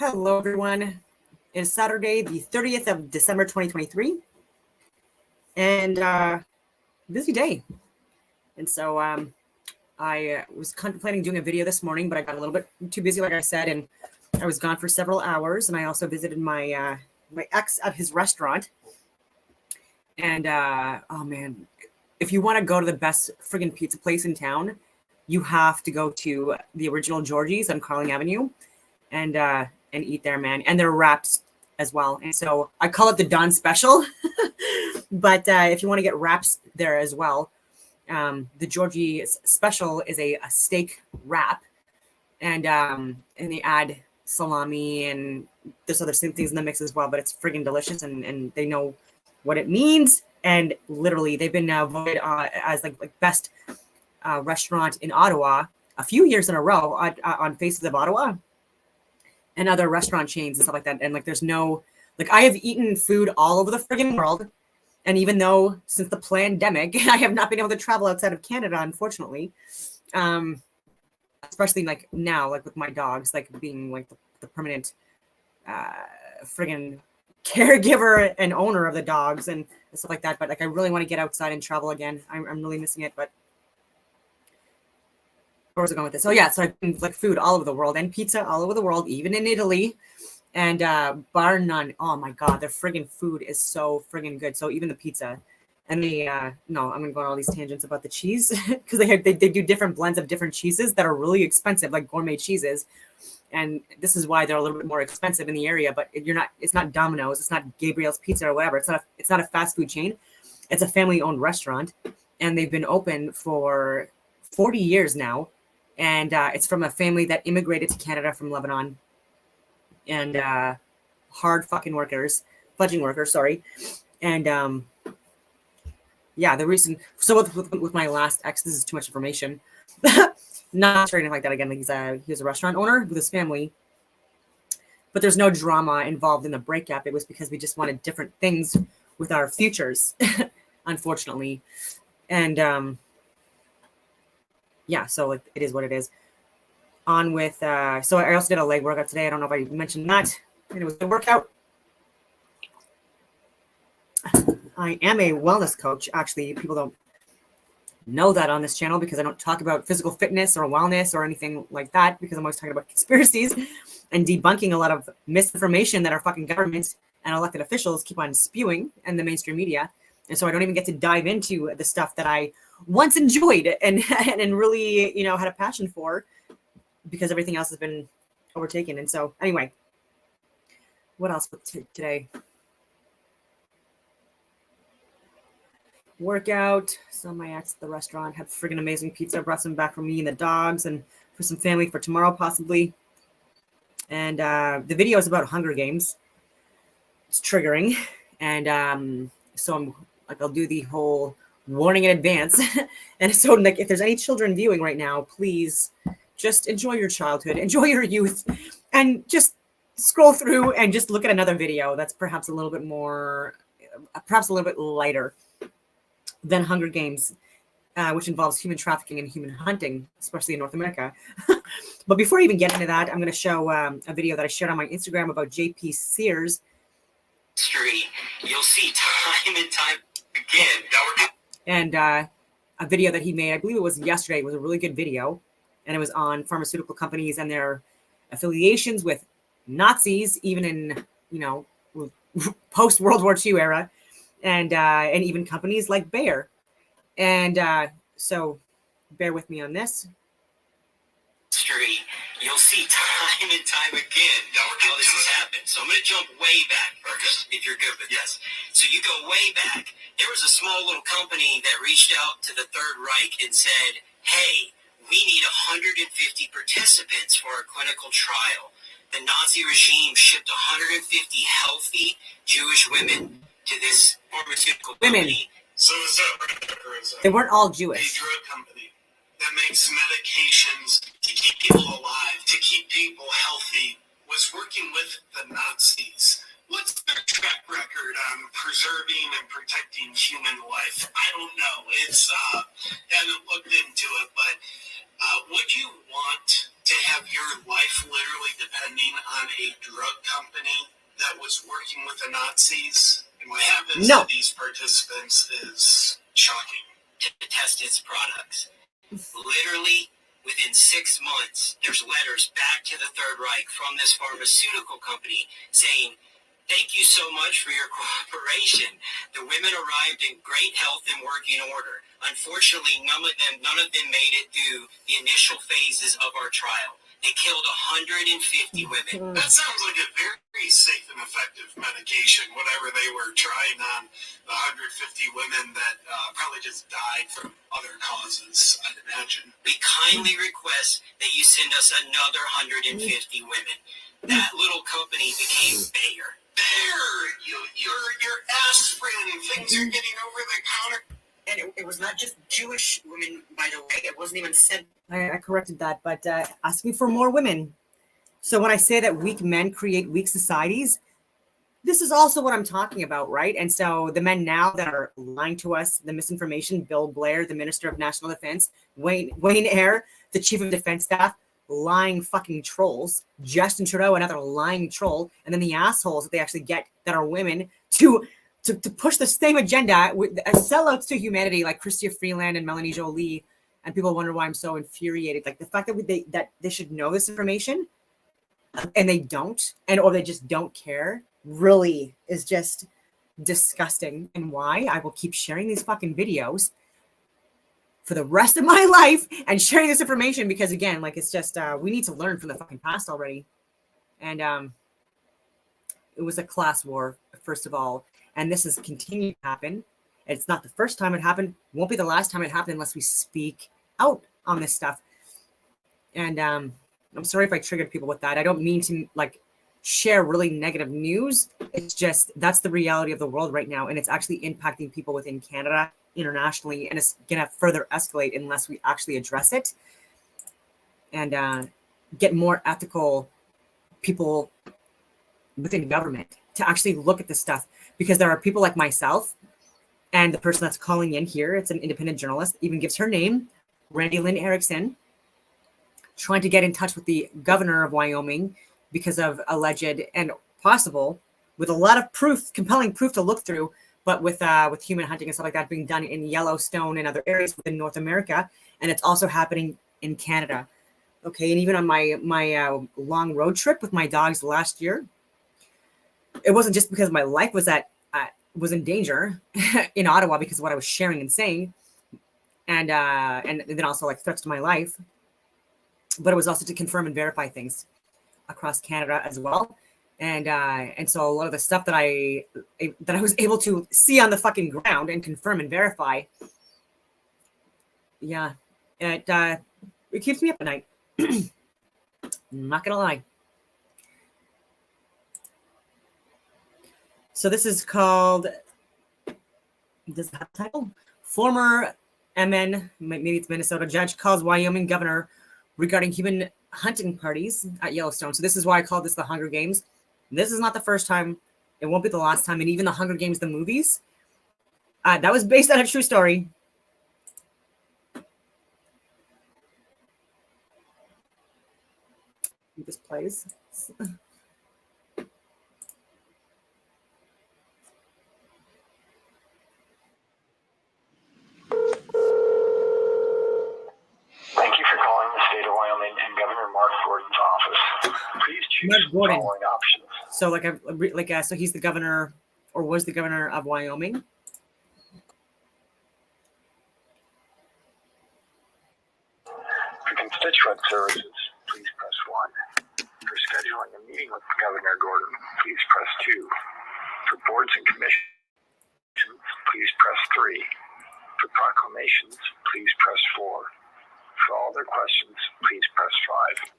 Hello, everyone. It is Saturday, the 30th of December, 2023, and busy day. And so I was contemplating doing a video this morning, but I got a little bit too busy, like I said, and I was gone for several hours. And I also visited my my ex at his restaurant. And oh man, if you want to go to the best friggin' pizza place in town, you have to go to the original Georgie's on Carling Avenue and eat there, man. And their wraps as well. And so I call it the Dawn Special. But if you want to get wraps there as well, the Georgie's Special is a steak wrap, and they add salami and there's other things in the mix as well. But it's friggin' delicious, and they know what it means. And literally, they've been voted as like best restaurant in Ottawa a few years in a row on Faces of Ottawa and other restaurant chains and stuff like that. And like, there's no, like, I have eaten food all over the friggin' world. And even though since the pandemic, I have not been able to travel outside of Canada, unfortunately, especially like now, like with my dogs, like being like the permanent friggin' caregiver and owner of the dogs and stuff like that. But like, I really want to get outside and travel again. I'm really missing it, but where was I going with this? Oh yeah, so I've been like food all over the world and pizza all over the world, even in Italy, and bar none. Oh my god, their friggin' food is so friggin' good. So even the pizza, and the no, I'm gonna go on all these tangents about the cheese because they do different blends of different cheeses that are really expensive, like gourmet cheeses, and this is why they're a little bit more expensive in the area. But it's not Domino's, it's not Gabriel's Pizza or whatever. It's not a fast food chain. It's a family-owned restaurant, and they've been open for 40 years now. And it's from a family that immigrated to Canada from Lebanon, and hard fucking workers, fudging workers, sorry. And yeah, the reason, so with my last ex, this is too much information. Not sharing anything like that again. Like he was a restaurant owner with his family, but there's no drama involved in the breakup. It was because we just wanted different things with our futures, unfortunately. And yeah, so like, it is what it is. On with, so I also did a leg workout today. I don't know if I mentioned that. And it was a workout. I am a wellness coach. Actually, people don't know that on this channel because I don't talk about physical fitness or wellness or anything like that, because I'm always talking about conspiracies and debunking a lot of misinformation that our fucking government and elected officials keep on spewing in the mainstream media. And so I don't even get to dive into the stuff that I once enjoyed and really, you know, had a passion for, because everything else has been overtaken. And so anyway, what else today? Workout. Saw my ex at the restaurant, had friggin' amazing pizza, brought some back for me and the dogs and for some family for tomorrow possibly. And the video is about Hunger Games. It's triggering. And so I'm like, I'll do the whole warning in advance. And so like, if there's any children viewing right now, please just enjoy your childhood, enjoy your youth, and just scroll through and just look at another video that's perhaps a little bit more, perhaps a little bit lighter than Hunger Games, which involves human trafficking and human hunting, especially in North America. But before I even get into that, I'm going to show a video that I shared on my Instagram about JP Sears. You'll see time and time again. And a video that he made, I believe it was yesterday, it was a really good video. And it was on pharmaceutical companies and their affiliations with Nazis, even in, you know, post World War II era, and even companies like Bayer. And so bear with me on this. You'll see time and time again how this has happened. So I'm going to jump way back first, if you're good with this. So you go way back. There was a small little company that reached out to the Third Reich and said, hey, we need 150 participants for a clinical trial. The Nazi regime shipped 150 healthy Jewish women to this pharmaceutical company. So is that they weren't all Jewish. A drug company that makes medications to keep people alive, to keep people healthy, was working with the Nazis. What's their track record on preserving and protecting human life? I don't know. It's haven't looked into it, but would you want to have your life literally depending on a drug the Nazis? And what happens No. to these participants is shocking. To test its products. Literally, within 6 months, there's letters back to the Third Reich from this pharmaceutical company saying, "Thank you so much for your cooperation. The women arrived in great health and working order. Unfortunately, none of them made it through the initial phases of our trial. They killed 150 women." That sounds like a very safe and effective medication, whatever they were trying on the 150 women that probably just died from other causes, I'd imagine. We kindly request that you send us another 150 women. That little company became Bayer. Your aspirin, things you're getting over the counter. And it was not just Jewish women, by the way. It wasn't even said. I corrected that, but asking for more women. So when I say that weak men create weak societies, this is also what I'm talking about, right? And so the men now that are lying to us, the misinformation, Bill Blair, the Minister of National Defense, Wayne Eyre, the Chief of Defense Staff, lying fucking trolls, Justin Trudeau, another lying troll, and then the assholes that they actually get that are women to push the same agenda with sellouts to humanity like Chrystia Freeland and Melanie Jolie. And people wonder why I'm so infuriated. Like the fact that they should know this information and they don't, or they just don't care, really is just disgusting. And why I will keep sharing these fucking videos for the rest of my life and sharing this information, because again, like it's just we need to learn from the fucking past already. And it was a class war, first of all, and this has continued to happen. It's not the first time it happened, won't be the last time it happened unless we speak out on this stuff. And I'm sorry if I triggered people with that. I don't mean to like share really negative news. It's just that's the reality of the world right now, and it's actually impacting people within Canada, internationally, and it's gonna further escalate unless we actually address it and get more ethical people within government to actually look at this stuff. Because there are people like myself and the person that's calling in here, it's an independent journalist, even gives her name, Randy Lynn Erickson, trying to get in touch with the governor of Wyoming because of alleged and possible, with a lot of proof, compelling proof to look through, but with human hunting and stuff like that being done in Yellowstone and other areas within North America, and it's also happening in Canada. Okay, and even on my long road trip with my dogs last year, it wasn't just because my life was was in danger in Ottawa because of what I was sharing and saying, and then also like threats to my life, but it was also to confirm and verify things across Canada as well. And so a lot of the stuff that I was able to see on the fucking ground and confirm and verify, yeah, it keeps me up at night. I'm not gonna lie. So this is called, does it have a title? Former MN, maybe it's Minnesota judge, calls Wyoming governor regarding human hunting parties at Yellowstone. So this is why I call this the Hunger Games. This is not the first time. It won't be the last time. And even the Hunger Games, the movies, that was based on a true story. This plays. Thank you for calling the state of Wyoming and Governor Mark Gordon's office. Please choose the following options. So so he's the governor, or was the governor of Wyoming. For constituent services, please press 1. For scheduling a meeting with Governor Gordon, please press 2. For boards and commissions, please press 3. For proclamations, please press 4. For all other questions, please press 5.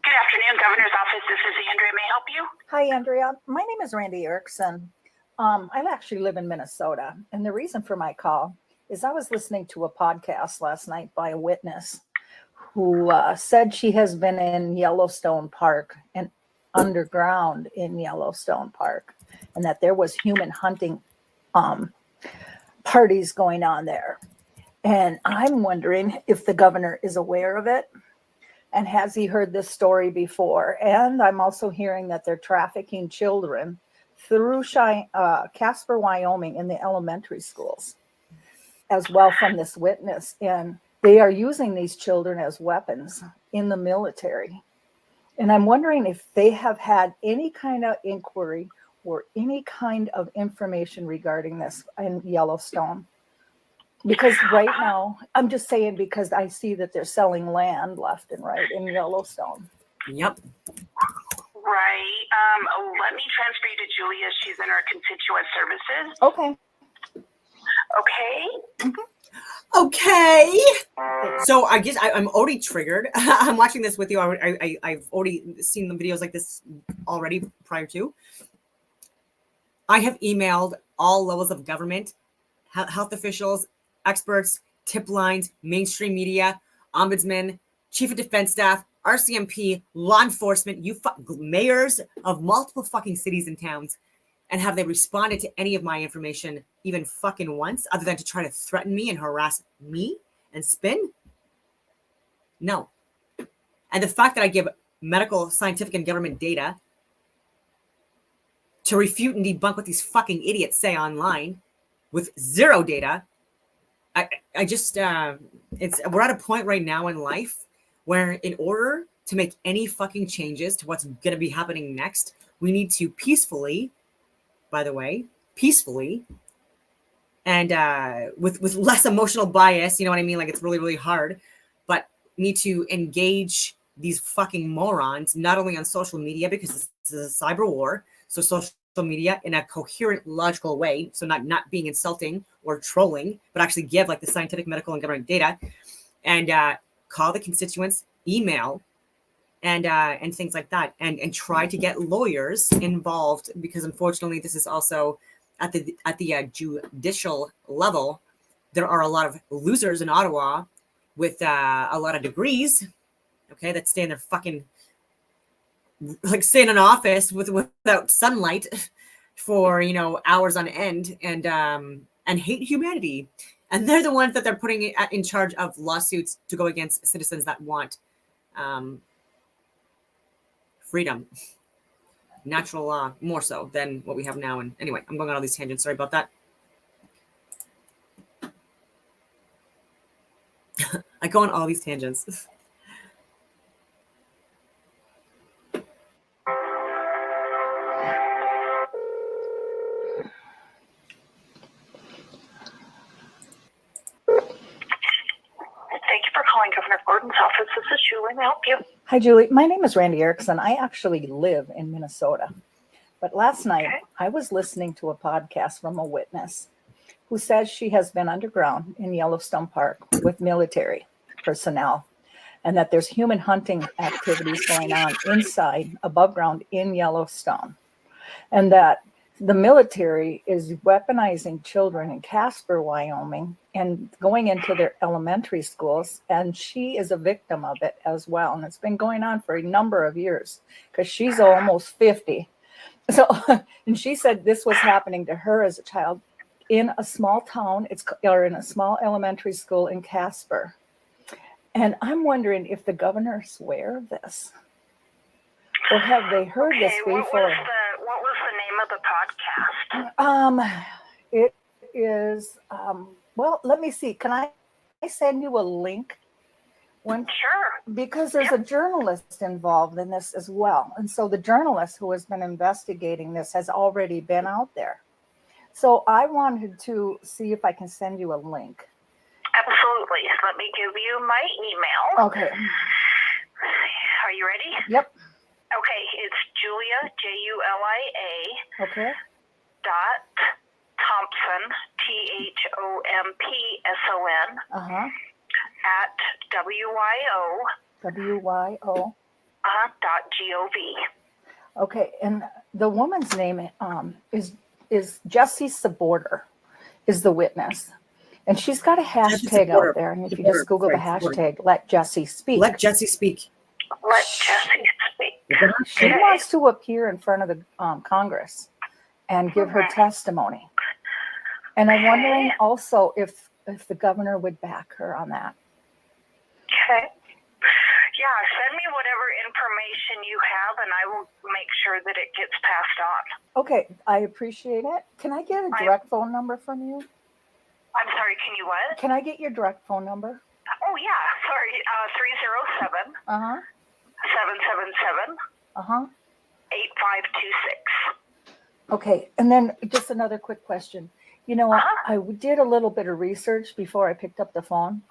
Good afternoon, Governor's Office. This is Andrea. May I help you? Hi, Andrea. My name is Randy Erickson. I actually live in Minnesota, and the reason for my call is I was listening to a podcast last night by a witness who said she has been in Yellowstone Park and underground in Yellowstone Park, and that there was human hunting parties going on there. And I'm wondering if the governor is aware of it and has he heard this story before? And I'm also hearing that they're trafficking children through Casper, Wyoming in the elementary schools as well from this witness. And they are using these children as weapons in the military. And I'm wondering if they have had any kind of inquiry or any kind of information regarding this in Yellowstone. Because right now, I'm just saying because I see that they're selling land left and right in Yellowstone. Yep. Right. Let me transfer you to Julia. She's in our constituent services. Okay. Okay. Okay. So I guess I'm already triggered. I'm watching this with you. I've already seen the videos like this already prior to. I have emailed all levels of government, health officials, experts, tip lines, mainstream media, ombudsman, chief of defense staff, RCMP, law enforcement, mayors of multiple fucking cities and towns. And have they responded to any of my information even fucking once, other than to try to threaten me and harass me and spin? No. And the fact that I give medical, scientific, and government data to refute and debunk what these fucking idiots say online with zero data, I just, we're at a point right now in life where in order to make any fucking changes to what's going to be happening next, we need to peacefully, by the way, and with less emotional bias, you know what I mean? Like it's really, really hard, but need to engage these fucking morons, not only on social media, because it's a cyber war. So social media in a coherent, logical way. So not being insulting or trolling, but actually give like the scientific, medical, and government data, and call the constituents, email, and things like that, and try to get lawyers involved, because unfortunately this is also at the judicial level. There are a lot of losers in Ottawa with a lot of degrees, okay, that stay in their fucking, like, stay in an office without sunlight for, you know, hours on end, and hate humanity, and they're the ones that they're putting in charge of lawsuits to go against citizens that want freedom, natural law, more so than what we have now. And anyway, I'm going on all these tangents. Sorry about that. I go on all these tangents. Thank you for calling Governor Gordon's office. This is Julie. May I help you? Hi, Julie. My name is Randy Erickson. I actually live in Minnesota. But last night, I was listening to a podcast from a witness who says she has been underground in Yellowstone Park with military personnel, and that there's human hunting activities going on inside, above ground in Yellowstone, and that the military is weaponizing children in Casper, Wyoming, and going into their elementary schools. And she is a victim of it as well. And it's been going on for a number of years because she's almost 50. So, and she said this was happening to her as a child in a small town, or in a small elementary school in Casper. And I'm wondering if the governor's aware of this, or have they heard this before? What was the name of the podcast? It is, well, let me see. Can I send you a link? Sure. Because there's a journalist involved in this as well. And so the journalist who has been investigating this has already been out there. So I wanted to see if I can send you a link. Absolutely. Let me give you my email. Okay. Are you ready? Yep. Okay, it's Julia, Julia, Okay. Thompson, Thompson, at WYO. .gov. Okay, and the woman's name is Jessie Saborder, is the witness, and she's got a hashtag out there. And if you just Google the hashtag, "Let Jessie Speak," Let Jessie speak. Let Jessie speak. She wants to appear in front of the Congress and give her testimony. And I'm wondering also if if the governor would back her on that. Okay. Yeah, send me whatever information you have, and I will make sure that it gets passed on. Okay, I appreciate it. Can I get a direct phone number from you? I'm sorry, can you what? Can I get your direct phone number? Oh, yeah, sorry. 307 Uh-huh. 777 Uh-huh. 8526. Okay, and then just another quick question. You know, I did a little bit of research before I picked up the phone,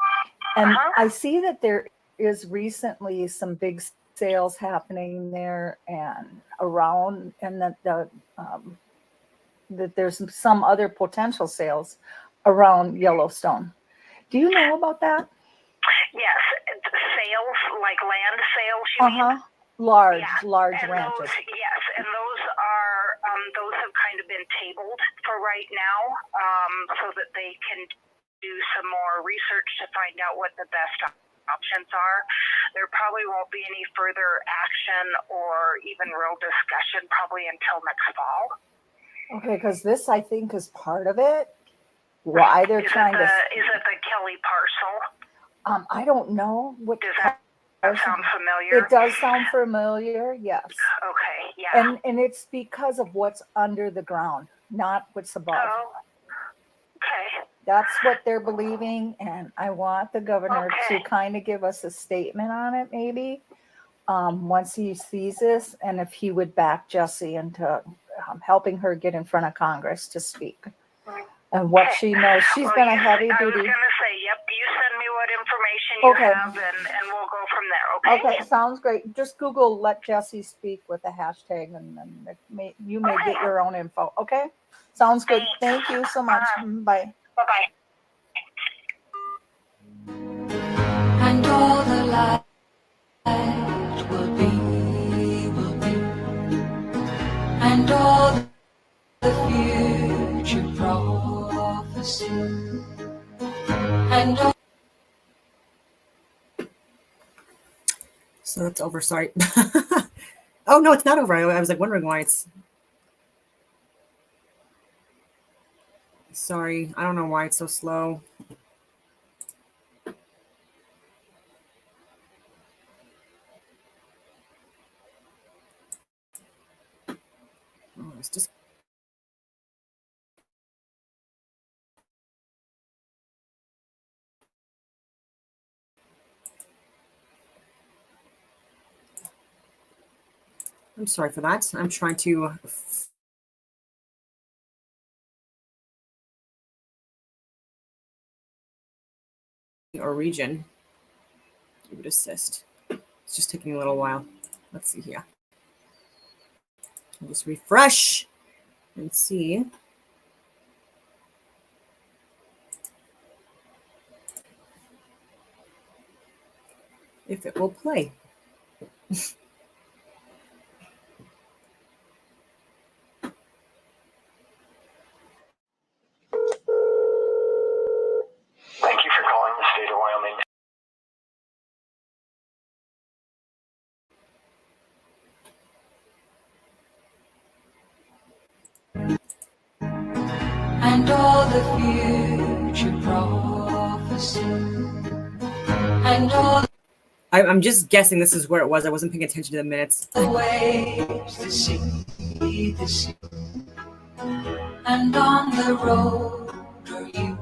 and I see that there is recently some big sales happening there and around, and that that there's some other potential sales around Yellowstone. Do you know about that? Yes, sales, like land sales, you mean? Large and ranches. Yes, and those have kind of been tabled for right now, so that they can do some more research to find out what the best options are. There probably won't be any further action or even real discussion probably until next fall. Okay, because this, I think, is part of it. Why they're trying to... Is it the Kelly parcel? I don't know. What Does that sound familiar? It does sound familiar, yes. Okay, yeah. And it's because of what's under the ground, not what's above. Oh, okay. That's what they're believing, and I want the governor to kind of give us a statement on it, maybe, once he sees this, and if he would back Jessie into helping her get in front of Congress to speak. And what she knows, she's been a heavy duty. I was going to say, yep, you send me what information you have, and we'll go from there, okay? Okay, sounds great. Just Google "Let Jessie Speak" with a hashtag, and then you may get your own info, okay? Sounds good. Thank you so much. Bye. Bye-bye. And all the light will be, and all the future prophecy, and all. So that's over. Sorry. Oh no, it's not over. I was like wondering why it's. Sorry, I don't know why it's so slow. Oh, it's just. I'm sorry for that. I'm trying to. Or region. It would assist. It's just taking a little while. Let's see here. I'll just refresh and see. If it will play. Thank you for calling the state of Wyoming. And all the future prophecy, and all I'm just guessing this is where it was. I wasn't paying attention to the minutes. the waves, the sea, and on the road are you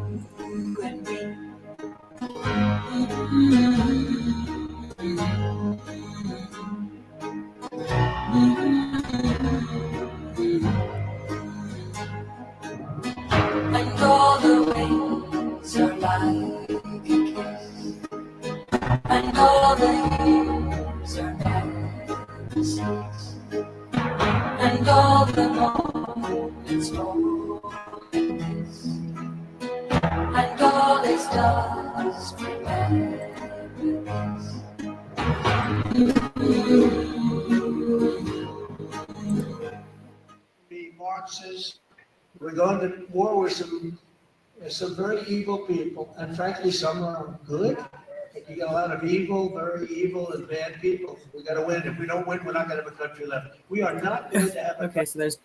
and me. And all the wings are like a kiss, and all the years are fantasies, and all the moments morning this, and all is dust for memories. Be Marxists. We're going to war with some very evil people, and frankly, some are good. You got a lot of evil, very evil, and bad people. We got to win. If we don't win, we're not going to have a country left. We are not going to have a Okay, so there's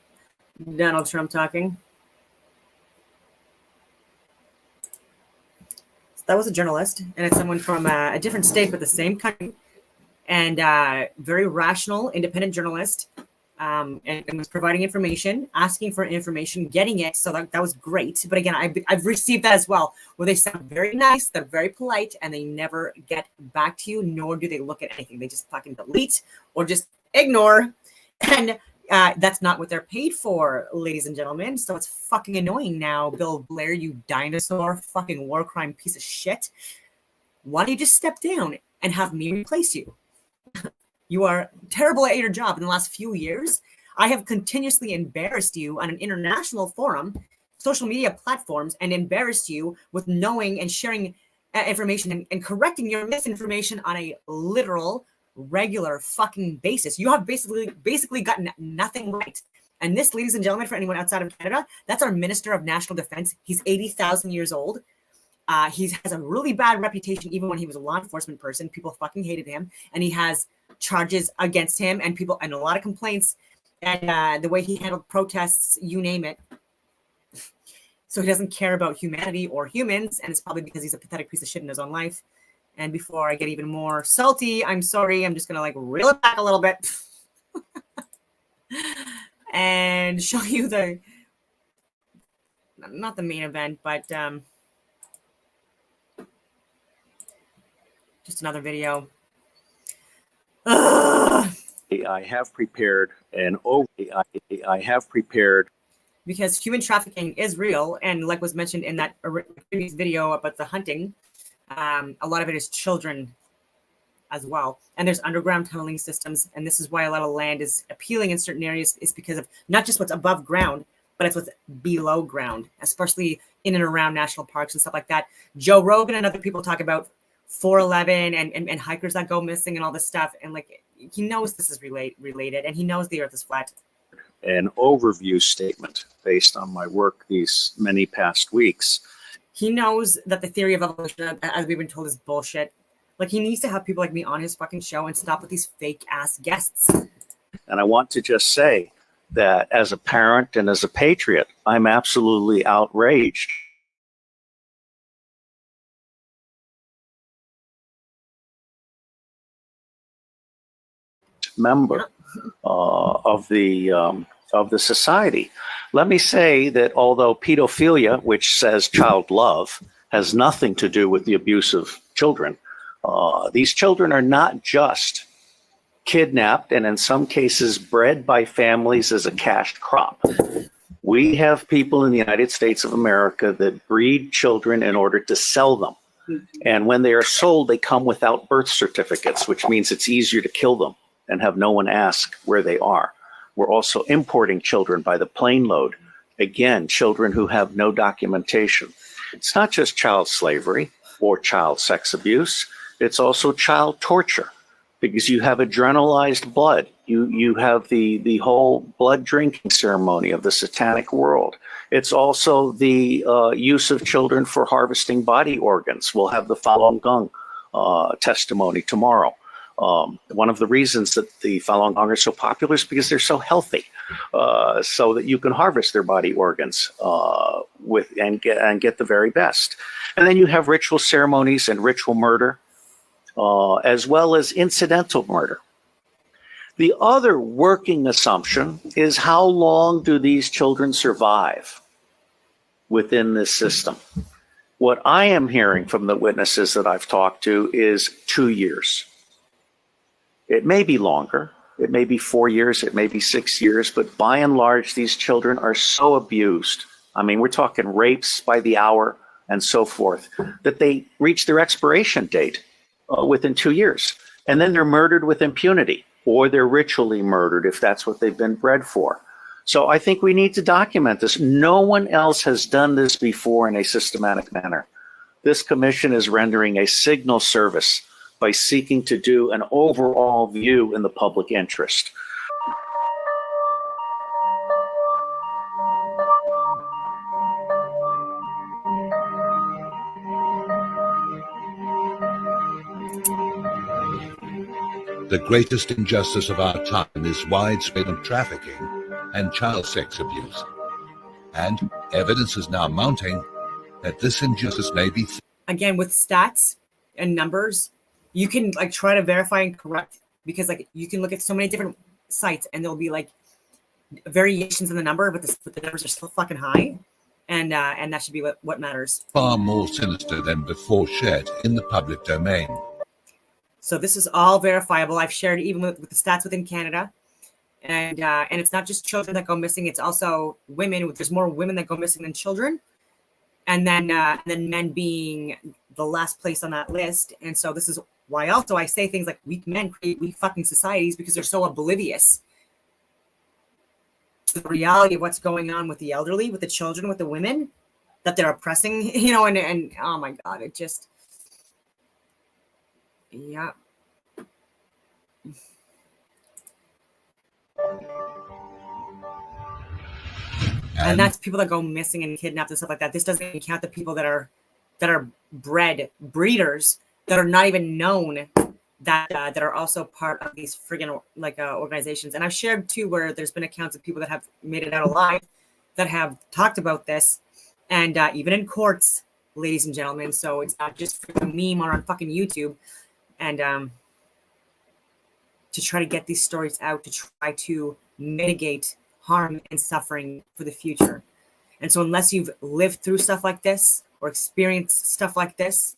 Donald Trump talking. That was a journalist, and it's someone from a different state but the same country, and very rational, independent journalist, and was providing information, asking for information, getting it. So that was great. But again, I've received that as well, where they sound very nice, they're very polite, and they never get back to you, nor do they look at anything. They just fucking delete or just ignore. And that's not what they're paid for, ladies and gentlemen. So it's fucking annoying now, Bill Blair, you dinosaur, fucking war crime piece of shit. Why don't you just step down and have me replace you? You are terrible at your job. In the last few years, I have continuously embarrassed you on an international forum, social media platforms, and embarrassed you with knowing and sharing information and correcting your misinformation on a literal, regular fucking basis. You have basically gotten nothing right. And this, ladies and gentlemen, for anyone outside of Canada, that's our Minister of National Defense. He's 80,000 years old. He has a really bad reputation. Even when he was a law enforcement person, people fucking hated him, and he has charges against him and people and a lot of complaints, and the way he handled protests, you name it. So he doesn't care about humanity or humans, and it's probably because he's a pathetic piece of shit in his own life. And before I get even more salty, I'm sorry, I'm just gonna like reel it back a little bit and show you the, not the main event, but just another video. I have prepared I have prepared, because human trafficking is real, and like was mentioned in that previous video about the hunting, a lot of it is children as well. And there's underground tunneling systems, and this is why a lot of land is appealing in certain areas, is because of not just what's above ground, but it's what's below ground, especially in and around national parks and stuff like that. Joe Rogan and other people talk about 411 and hikers that go missing and all this stuff, and like he knows this is related, and he knows the earth is flat. an overview statement based on my work these many past weeks. He knows that the theory of evolution, as we've been told, is bullshit. Like, he needs to have people like me on his fucking show and stop with these fake ass guests. And I want to just say that as a parent and as a patriot, I'm absolutely outraged. Member of the society. Let me say that although pedophilia, which says child love, has nothing to do with the abuse of children, these children are not just kidnapped and in some cases bred by families as a cash crop. We have people in the United States of America that breed children in order to sell them. And when they are sold, they come without birth certificates, which means it's easier to kill them and have no one ask where they are. We're also importing children by the plane load. Again, children who have no documentation. It's not just child slavery or child sex abuse. It's also child torture, because you have adrenalized blood. You have the whole blood drinking ceremony of the satanic world. It's also the use of children for harvesting body organs. We'll have the Falun Gong testimony tomorrow. One of the reasons that the Falun Gong are so popular is because they're so healthy, so that you can harvest their body organs and get the very best. And then you have ritual ceremonies and ritual murder, as well as incidental murder. The other working assumption is, how long do these children survive within this system? What I am hearing from the witnesses that I've talked to is 2 years. It may be longer, it may be 4 years, it may be 6 years, but by and large, these children are so abused. I mean, we're talking rapes by the hour and so forth, that they reach their expiration date within 2 years. And then they're murdered with impunity, or they're ritually murdered if that's what they've been bred for. So I think we need to document this. No one else has done this before in a systematic manner. This commission is rendering a signal service by seeking to do an overall view in the public interest. The greatest injustice of our time is widespread trafficking and child sex abuse. And evidence is now mounting that this injustice may be again, with stats and numbers, you can like try to verify and correct, because like you can look at so many different sites and there'll be like variations in the number, but the numbers are still fucking high, and that should be what matters. Far more sinister than before shared in the public domain. So this is all verifiable. I've shared even with the stats within Canada, and it's not just children that go missing; it's also women. There's more women that go missing than children, and then men being the last place on that list. And so this is why also I say things like weak men create weak fucking societies, because they're so oblivious to the reality of what's going on with the elderly, with the children, with the women that they're oppressing, you know, and oh my God, it just, yeah. And that's people that go missing and kidnapped and stuff like that. This doesn't even count the people that are breeders that are not even known, that are also part of these friggin' like organizations. And I've shared too where there's been accounts of people that have made it out alive that have talked about this, and even in courts, ladies and gentlemen. So it's not just a meme or on fucking YouTube. And to try to get these stories out, to try to mitigate harm and suffering for the future. And so unless you've lived through stuff like this or experienced stuff like this,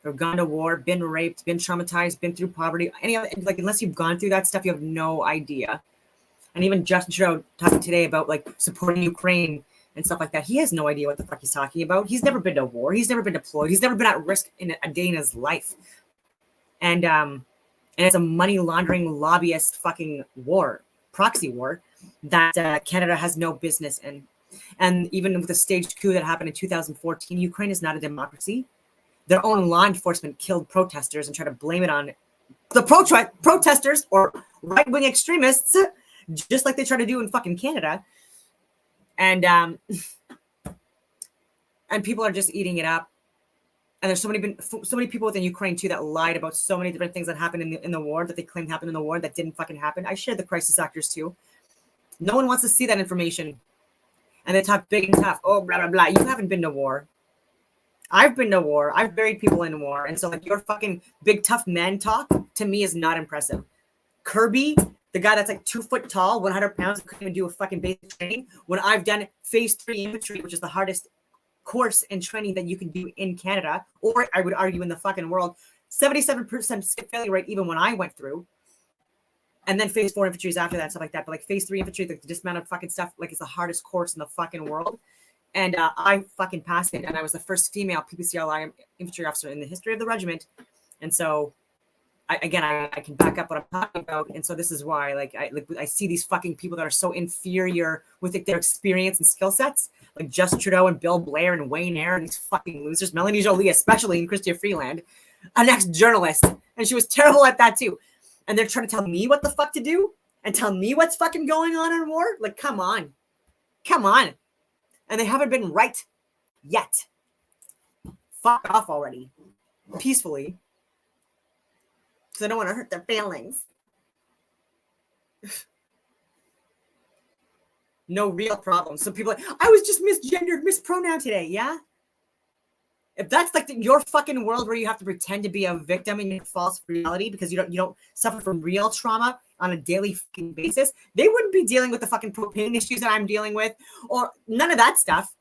or gone to war, been raped, been traumatized, been through poverty, unless you've gone through that stuff, you have no idea. And even Justin Trudeau talking today about like supporting Ukraine and stuff like that, he has no idea what the fuck he's talking about. He's never been to war. He's never been deployed. He's never been at risk in a day in his life. And it's a money laundering lobbyist fucking war, proxy war, that Canada has no business in. And even with the staged coup that happened in 2014, Ukraine is not a democracy. Their own law enforcement killed protesters and tried to blame it on the protesters or right-wing extremists, just like they try to do in fucking Canada. And people are just eating it up. And there's so many people within Ukraine too that lied about so many different things that happened in the war, that they claimed happened in the war that didn't fucking happen. I shared the crisis actors too. No one wants to see that information. And they talk big and tough. Oh, blah, blah, blah. You haven't been to war. I've been to war. I've buried people in war. And so like your fucking big tough man talk to me is not impressive. Kirby, the guy that's like 2 foot tall, 100 pounds, couldn't even do a fucking basic training. When I've done phase 3 infantry, which is the hardest course and training that you can do in Canada, or I would argue in the fucking world, 77% skip failure rate even when I went through. And then phase 4 infantry is after that, stuff like that. But like phase 3 infantry, the dismounted fucking stuff, like it's the hardest course in the fucking world. And I fucking passed it. And I was the first female PPCLI infantry officer in the history of the regiment. And so I can back up what I'm talking about. And so this is why I see these fucking people that are so inferior with their experience and skill sets, like Justin Trudeau and Bill Blair and Wayne Eyre and these fucking losers, Melanie Jolie, especially, and Chrystia Freeland, an ex-journalist. And she was terrible at that too. And they're trying to tell me what the fuck to do and tell me what's fucking going on in war. Like, come on. And they haven't been right yet. Fuck off already. Peacefully. Because I don't want to hurt their feelings. No real problem. So people are like, I was just misgendered, mispronounced today. Yeah? If that's like your fucking world where you have to pretend to be a victim in your false reality because you don't suffer from real trauma on a daily fucking basis, they wouldn't be dealing with the fucking propane issues that I'm dealing with or none of that stuff.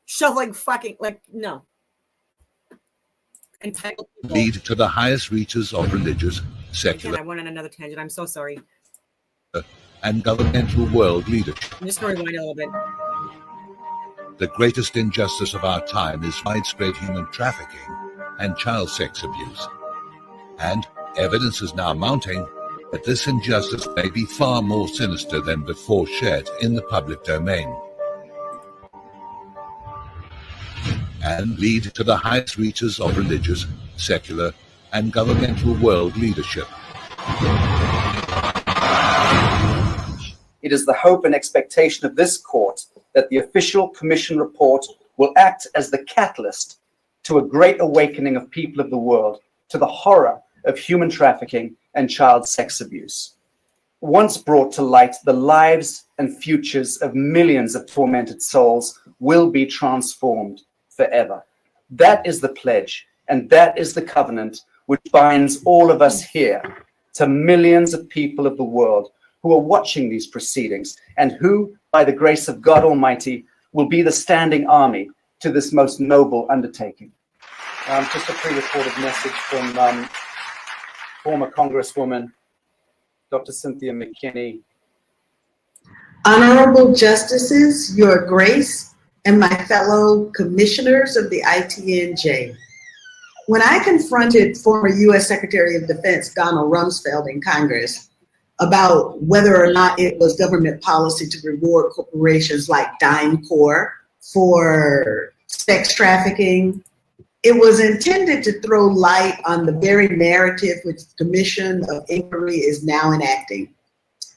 Shoveling fucking, like, no. Entitled people. Lead to the highest reaches of religious, secular, Again, I went on another tangent. I'm so sorry. and governmental world leadership. I'm just going to rewind a little bit. The greatest injustice of our time is widespread human trafficking and child sex abuse. And evidence is now mounting that this injustice may be far more sinister than before shared in the public domain, and lead to the highest reaches of religious, secular, and governmental world leadership. It is the hope and expectation of this court that the official commission report will act as the catalyst to a great awakening of people of the world to the horror of human trafficking and child sex abuse. Once brought to light, the lives and futures of millions of tormented souls will be transformed forever. That is the pledge, and that is the covenant which binds all of us here to millions of people of the world who are watching these proceedings and who, by the grace of God Almighty, will be the standing army to this most noble undertaking. Just a pre-recorded message from former Congresswoman Dr. Cynthia McKinney. Honorable Justices, Your Grace, and my fellow commissioners of the ITNJ. When I confronted former U.S. Secretary of Defense Donald Rumsfeld in Congress about whether or not it was government policy to reward corporations like DynCorp for sex trafficking, it was intended to throw light on the very narrative which the Commission of Inquiry is now enacting.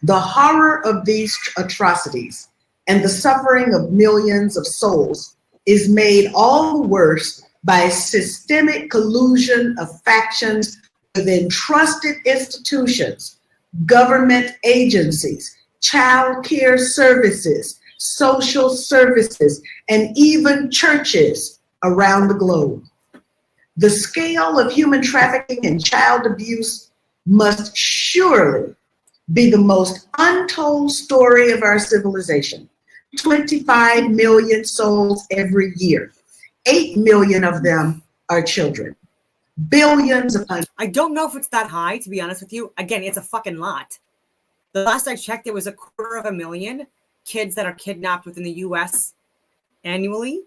The horror of these atrocities and the suffering of millions of souls is made all the worse by systemic collusion of factions within trusted institutions, government agencies, child care services, social services, and even churches around the globe. The scale of human trafficking and child abuse must surely be the most untold story of our civilization. 25 million souls every year. 8 million of them are children. Billions upon. I don't know if it's that high, to be honest with you. Again, it's a fucking lot. The last I checked, it was 250,000 kids that are kidnapped within the U.S. annually,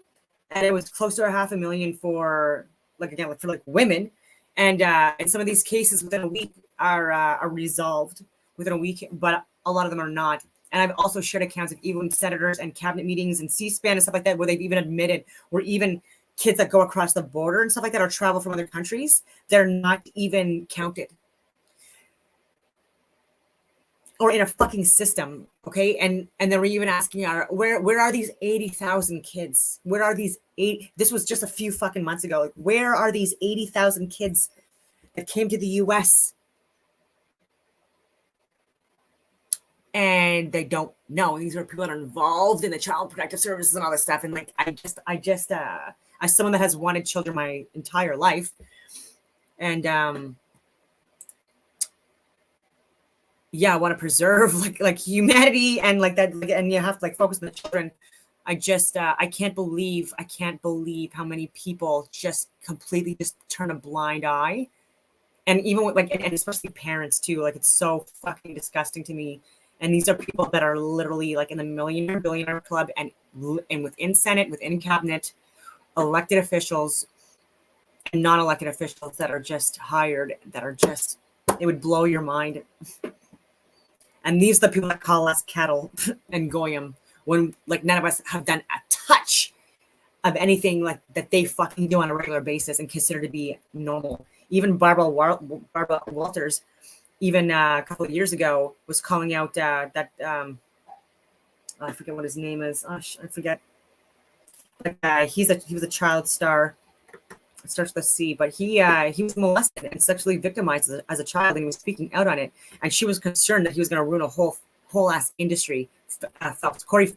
and it was close to 500,000 for, for women. And some of these cases within a week are resolved within a week, but a lot of them are not. And I've also shared accounts of even senators and cabinet meetings and C-SPAN and stuff like that, where they've even admitted, where even kids that go across the border and stuff like that or travel from other countries, they're not even counted. Or in a fucking system, okay? And they were even asking, where are these 80,000 kids? Where are these this was just a few fucking months ago. Like, where are these 80,000 kids that came to the US? And they don't know. These are people that are involved in the child protective services and all this stuff. And as someone that has wanted children my entire life, and I want to preserve like humanity and like that, and you have to focus on the children. I can't believe how many people just completely just turn a blind eye, and even with and especially parents too. It's so fucking disgusting to me. And these are people that are literally in the millionaire, billionaire club and within Senate, within cabinet, elected officials and non-elected officials that are just hired, that are just, it would blow your mind. And these are the people that call us cattle and goyim when none of us have done a touch of anything that they fucking do on a regular basis and consider to be normal. Even Barbara Walters, even a couple of years ago, was calling out that I forget what his name is. I forget. He was a child star. It starts with a C, but he was molested and sexually victimized as a child, and he was speaking out on it. And she was concerned that he was going to ruin a whole ass industry. Corey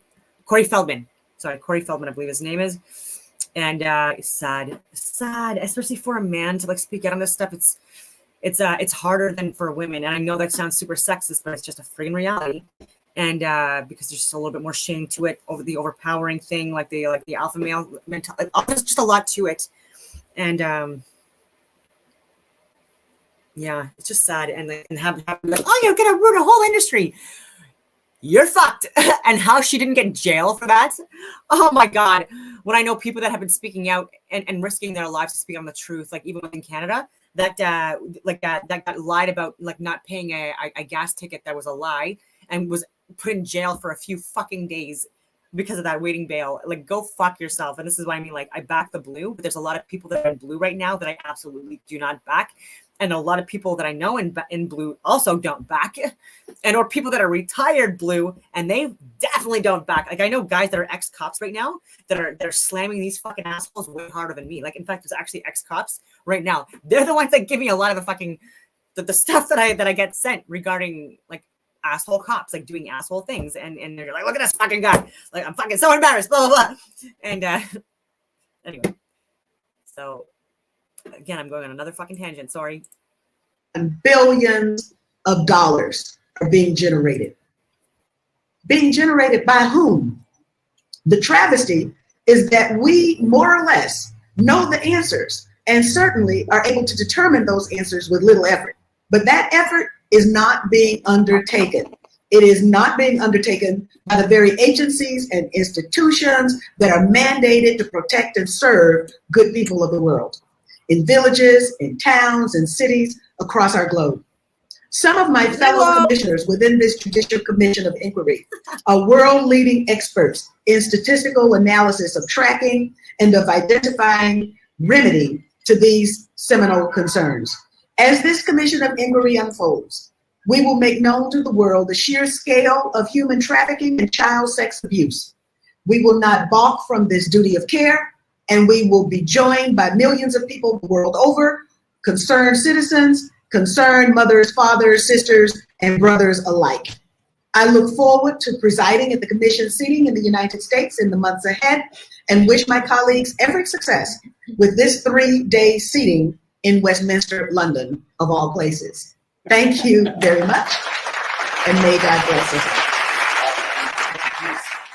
Feldman. Sorry, Corey Feldman, I believe his name is. And it's sad, especially for a man to speak out on this stuff. It's harder than for women, and I know that sounds super sexist, but it's just a friggin' reality. And because there's just a little bit more shame to it, over the overpowering thing, the alpha male mentality. There's just a lot to it, and it's just sad. And have you're gonna ruin a whole industry. You're fucked. And how she didn't get in jail for that? Oh my God! When I know people that have been speaking out and risking their lives to speak on the truth, even within Canada. That got lied about, not paying a gas ticket that was a lie, and was put in jail for a few fucking days because of that waiting bail. Go fuck yourself. And this is what I mean. I back the blue, but there's a lot of people that are in blue right now that I absolutely do not back. And a lot of people that I know in blue also don't back, or people that are retired blue, and they definitely don't back. I know guys that are ex-cops right now that are slamming these fucking assholes way harder than me. In fact, there's actually ex-cops right now. They're the ones that give me a lot of the fucking the stuff that I get sent regarding asshole cops doing asshole things, and they're like, look at this fucking guy. I'm fucking so embarrassed, blah blah blah. And anyway. So again, I'm going on another fucking tangent. Sorry. And billions of dollars are being generated. Being generated by whom? The travesty is that we more or less know the answers and certainly are able to determine those answers with little effort. But that effort is not being undertaken. It is not being undertaken by the very agencies and institutions that are mandated to protect and serve good people of the world, in villages, in towns, and cities across our globe. Some of my fellow commissioners within this Judicial Commission of Inquiry are world-leading experts in statistical analysis of tracking and of identifying remedy to these seminal concerns. As this Commission of Inquiry unfolds, we will make known to the world the sheer scale of human trafficking and child sex abuse. We will not balk from this duty of care, and we will be joined by millions of people the world over, concerned citizens, concerned mothers, fathers, sisters, and brothers alike. I look forward to presiding at the Commission seating in the United States in the months ahead and wish my colleagues every success with this 3-day seating in Westminster, London, of all places. Thank you very much, and may God bless us.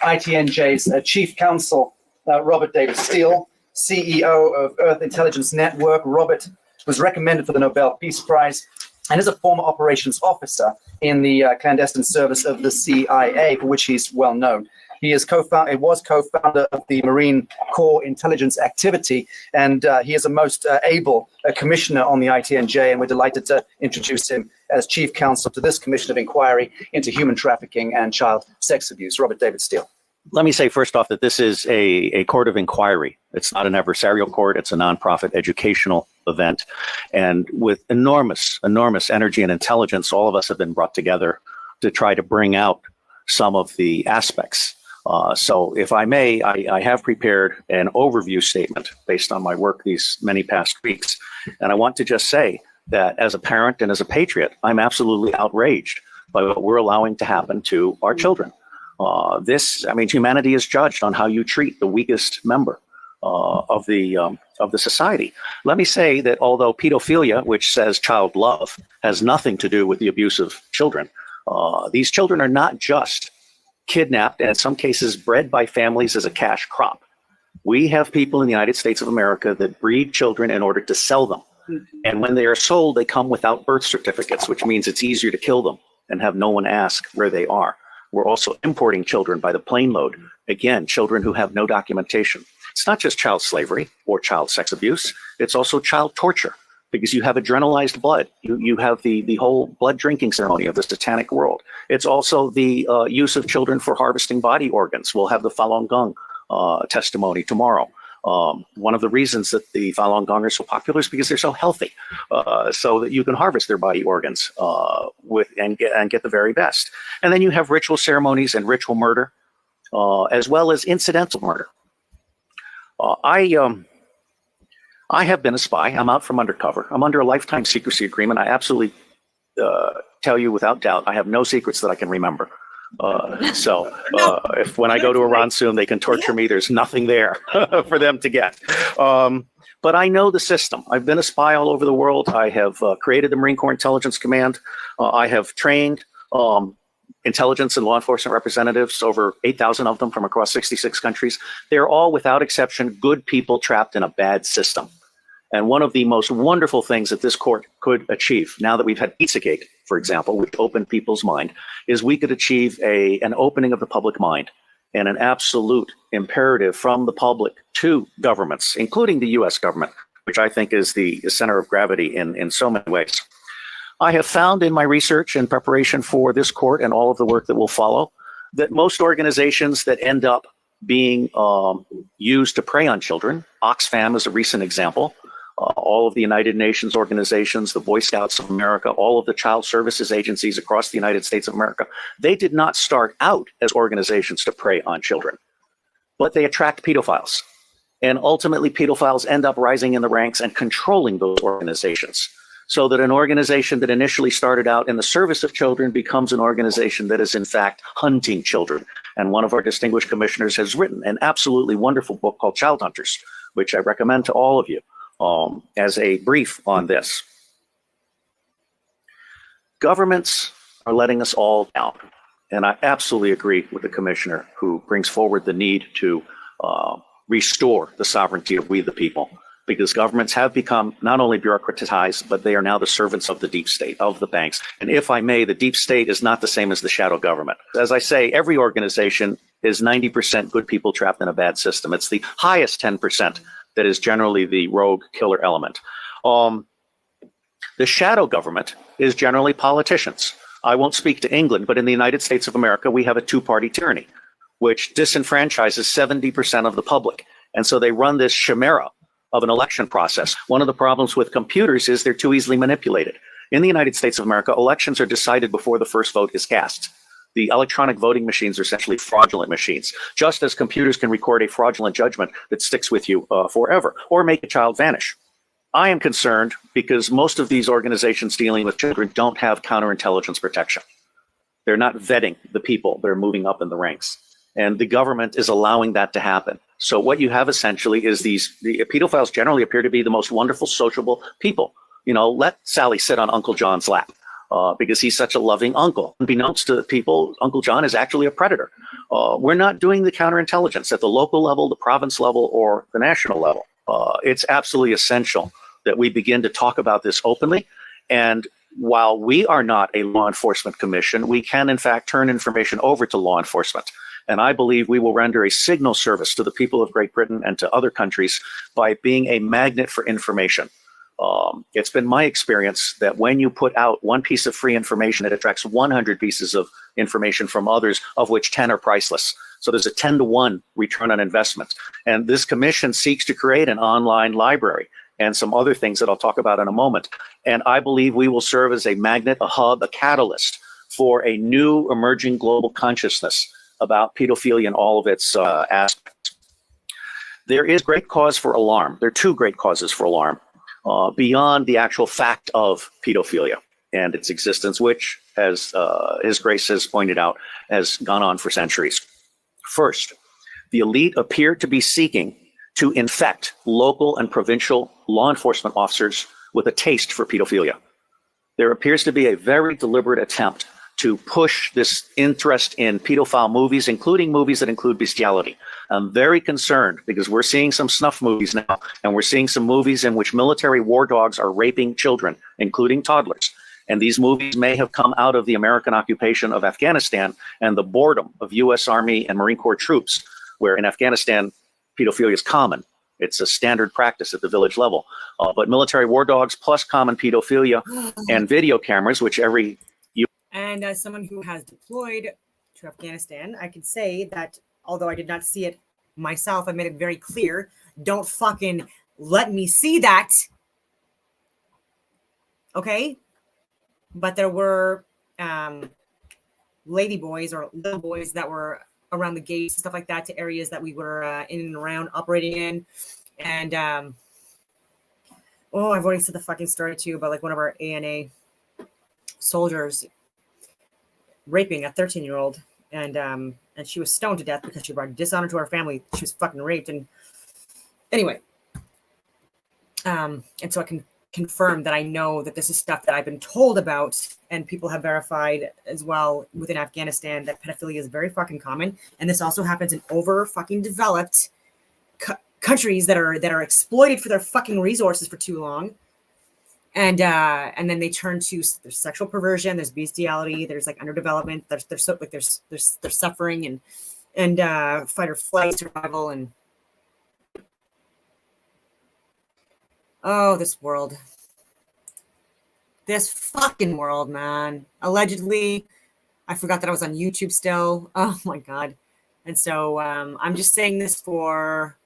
ITNJ's Chief Counsel, Robert David Steele, CEO of Earth Intelligence Network. Robert was recommended for the Nobel Peace Prize and is a former operations officer in the clandestine service of the CIA, for which he's well known. He is was co-founder of the Marine Corps Intelligence Activity, and he is a most able commissioner on the ITNJ, and we're delighted to introduce him as Chief Counsel to this Commission of Inquiry into Human Trafficking and Child Sex Abuse. Robert David Steele. Let me say first off that this is a court of inquiry. It's not an adversarial court. It's a nonprofit educational event. And with enormous energy and intelligence, all of us have been brought together to try to bring out some of the aspects. So if I may, I have prepared an overview statement based on my work these many past weeks. And I want to just say that as a parent and as a patriot, I'm absolutely outraged by what we're allowing to happen to our children. Humanity is judged on how you treat the weakest member of the society. Let me say that although pedophilia, which says child love, has nothing to do with the abuse of children, these children are not just kidnapped and in some cases bred by families as a cash crop. We have people in the United States of America that breed children in order to sell them. And when they are sold, they come without birth certificates, which means it's easier to kill them and have no one ask where they are. We're also importing children by the plane load. Again, children who have no documentation. It's not just child slavery or child sex abuse. It's also child torture because you have adrenalized blood. You have the whole blood drinking ceremony of the satanic world. It's also the use of children for harvesting body organs. We'll have the Falun Gong testimony tomorrow. One of the reasons that the Falun Gong are so popular is because they're so healthy, so that you can harvest their body organs and get the very best. And then you have ritual ceremonies and ritual murder, as well as incidental murder. I have been a spy. I'm out from undercover. I'm under a lifetime secrecy agreement. I absolutely tell you without doubt, I have no secrets that I can remember. If when I go to Iran soon, they can torture me, there's nothing there for them to get. But I know the system. I've been a spy all over the world. I have created the Marine Corps Intelligence Command. I have trained intelligence and law enforcement representatives, over 8,000 of them from across 66 countries. They're all, without exception, good people trapped in a bad system. And one of the most wonderful things that this court could achieve, now that we've had Pizzagate, for example, which opened people's mind, is we could achieve an opening of the public mind and an absolute imperative from the public to governments, including the US government, which I think is the center of gravity in so many ways. I have found in my research and preparation for this court and all of the work that will follow that most organizations that end up being used to prey on children, Oxfam is a recent example, all of the United Nations organizations, the Boy Scouts of America, all of the child services agencies across the United States of America, they did not start out as organizations to prey on children, but they attract pedophiles. And ultimately, pedophiles end up rising in the ranks and controlling those organizations, so that an organization that initially started out in the service of children becomes an organization that is in fact hunting children. And one of our distinguished commissioners has written an absolutely wonderful book called Child Hunters, which I recommend to all of you as a brief on this. Governments are letting us all down. And I absolutely agree with the commissioner who brings forward the need to restore the sovereignty of we the people, because governments have become not only bureaucratized, but they are now the servants of the deep state, of the banks. And if I may, the deep state is not the same as the shadow government. As I say, every organization is 90% good people trapped in a bad system. It's the highest 10% that is generally the rogue killer element. The shadow government is generally politicians. I won't speak to England, but in the United States of America, we have a two-party tyranny, which disenfranchises 70% of the public. And so they run this chimera of an election process. One of the problems with computers is they're too easily manipulated. In the United States of America, elections are decided before the first vote is cast. The electronic voting machines are essentially fraudulent machines, just as computers can record a fraudulent judgment that sticks with you forever, or make a child vanish. I am concerned because most of these organizations dealing with children don't have counterintelligence protection. They're not vetting the people that are moving up in the ranks. And the government is allowing that to happen. So what you have essentially is the pedophiles generally appear to be the most wonderful, sociable people. You know, let Sally sit on Uncle John's lap because he's such a loving uncle. Unbeknownst to people, Uncle John is actually a predator. We're not doing the counterintelligence at the local level, the province level, or the national level. It's absolutely essential that we begin to talk about this openly. And while we are not a law enforcement commission, we can in fact turn information over to law enforcement. And I believe we will render a signal service to the people of Great Britain and to other countries by being a magnet for information. It's been my experience that when you put out one piece of free information, it attracts 100 pieces of information from others, of which 10 are priceless. So there's a 10-to-1 return on investment. And this commission seeks to create an online library and some other things that I'll talk about in a moment. And I believe we will serve as a magnet, a hub, a catalyst for a new emerging global consciousness about pedophilia and all of its aspects. There is great cause for alarm. There are two great causes for alarm beyond the actual fact of pedophilia and its existence, which, as His Grace has pointed out, has gone on for centuries. First, the elite appear to be seeking to infect local and provincial law enforcement officers with a taste for pedophilia. There appears to be a very deliberate attempt to push this interest in pedophile movies, including movies that include bestiality. I'm very concerned because we're seeing some snuff movies now, and we're seeing some movies in which military war dogs are raping children, including toddlers. And these movies may have come out of the American occupation of Afghanistan and the boredom of U.S. Army and Marine Corps troops, where in Afghanistan, pedophilia is common. It's a standard practice at the village level. But military war dogs plus common pedophilia and video cameras, which every And as someone who has deployed to Afghanistan, I can say that although I did not see it myself, I made it very clear, don't fucking let me see that. Okay? But there were lady boys or little boys that were around the gates, stuff like that, to areas that we were in and around operating in. And, I've already said the fucking story too about like one of our ANA soldiers raping a 13-year-old, and she was stoned to death because she brought dishonor to our family. She was fucking raped. And anyway, and so I can confirm that I know that this is stuff that I've been told about, and people have verified as well within Afghanistan that pedophilia is very fucking common, and this also happens in over fucking developed countries that are exploited for their fucking resources for too long. And then they turn to there's sexual perversion, there's bestiality, there's like underdevelopment, there's suffering and fight or flight survival, and this world, this fucking world, man. Allegedly, I forgot that I was on YouTube still. Oh my god. And so I'm just saying this for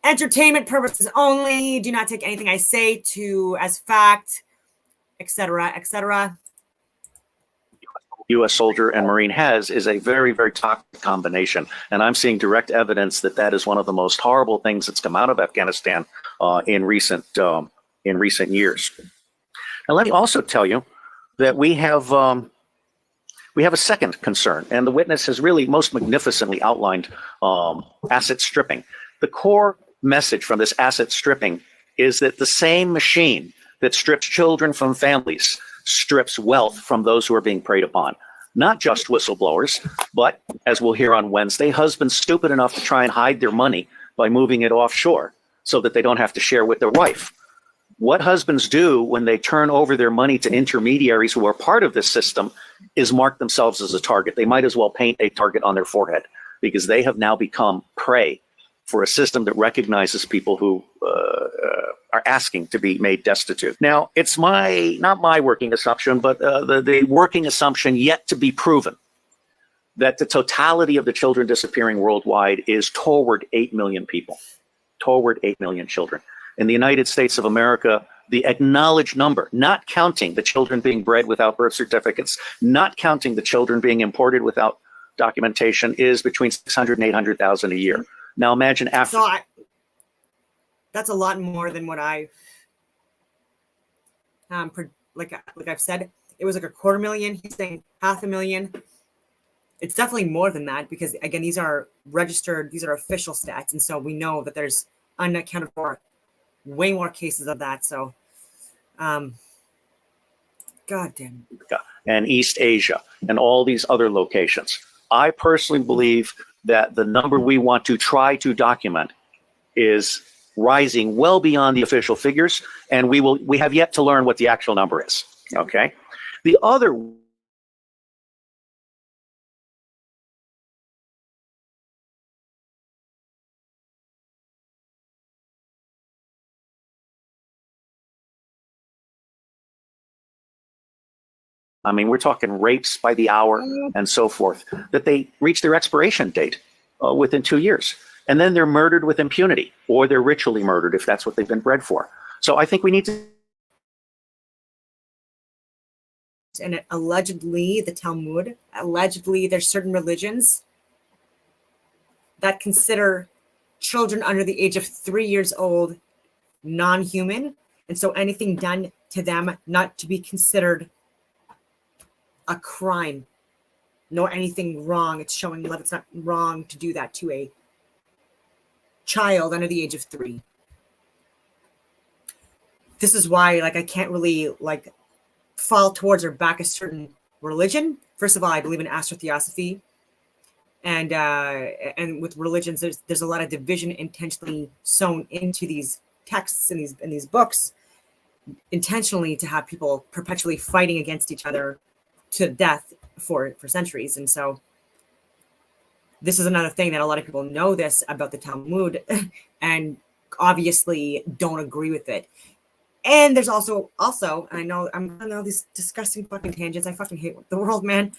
entertainment purposes only. Do not take anything I say as fact, etc., etc. U.S. soldier and Marine has is a very, very toxic combination. And I'm seeing direct evidence that that is one of the most horrible things that's come out of Afghanistan in recent years. Now, let me also tell you that we have a second concern, and the witness has really most magnificently outlined asset stripping. The core message from this asset stripping is that the same machine that strips children from families strips wealth from those who are being preyed upon. Not just whistleblowers, but, as we'll hear on Wednesday, husbands stupid enough to try and hide their money by moving it offshore so that they don't have to share with their wife. What husbands do when they turn over their money to intermediaries who are part of this system is mark themselves as a target. They might as well paint a target on their forehead because they have now become prey for a system that recognizes people who are asking to be made destitute. Now, it's not my working assumption, but the working assumption yet to be proven that the totality of the children disappearing worldwide is toward 8 million people, toward 8 million children. In the United States of America, the acknowledged number, not counting the children being bred without birth certificates, not counting the children being imported without documentation, is between 600 and 800,000 a year. Now imagine after. So that's a lot more than what I, like I've said, it was like 250,000. He's saying 500,000. It's definitely more than that because, again, these are registered, these are official stats. And so we know that there's unaccounted for way more cases of that. So, God damn. And East Asia and all these other locations. I personally believe that the number we want to try to document is rising well beyond the official figures, and we have yet to learn what the actual number is. Okay. The other I mean, we're talking rapes by the hour and so forth, that they reach their expiration date within 2 years. And then they're murdered with impunity, or they're ritually murdered if that's what they've been bred for. So I think we need to. And allegedly, the Talmud, allegedly, there's certain religions that consider children under the age of 3 years old non-human. And so anything done to them not to be considered a crime, nor anything wrong. It's showing love. It's not wrong to do that to a child under the age of 3. This is why, like, I can't really fall towards or back a certain religion. First of all, I believe in astrotheosophy, and with religions, there's a lot of division intentionally sown into these texts and these books, intentionally to have people perpetually fighting against each other to death for centuries. And so this is another thing that a lot of people know this about the Talmud and obviously don't agree with it. And there's also, I know I'm on all these disgusting fucking tangents. I fucking hate the world, man.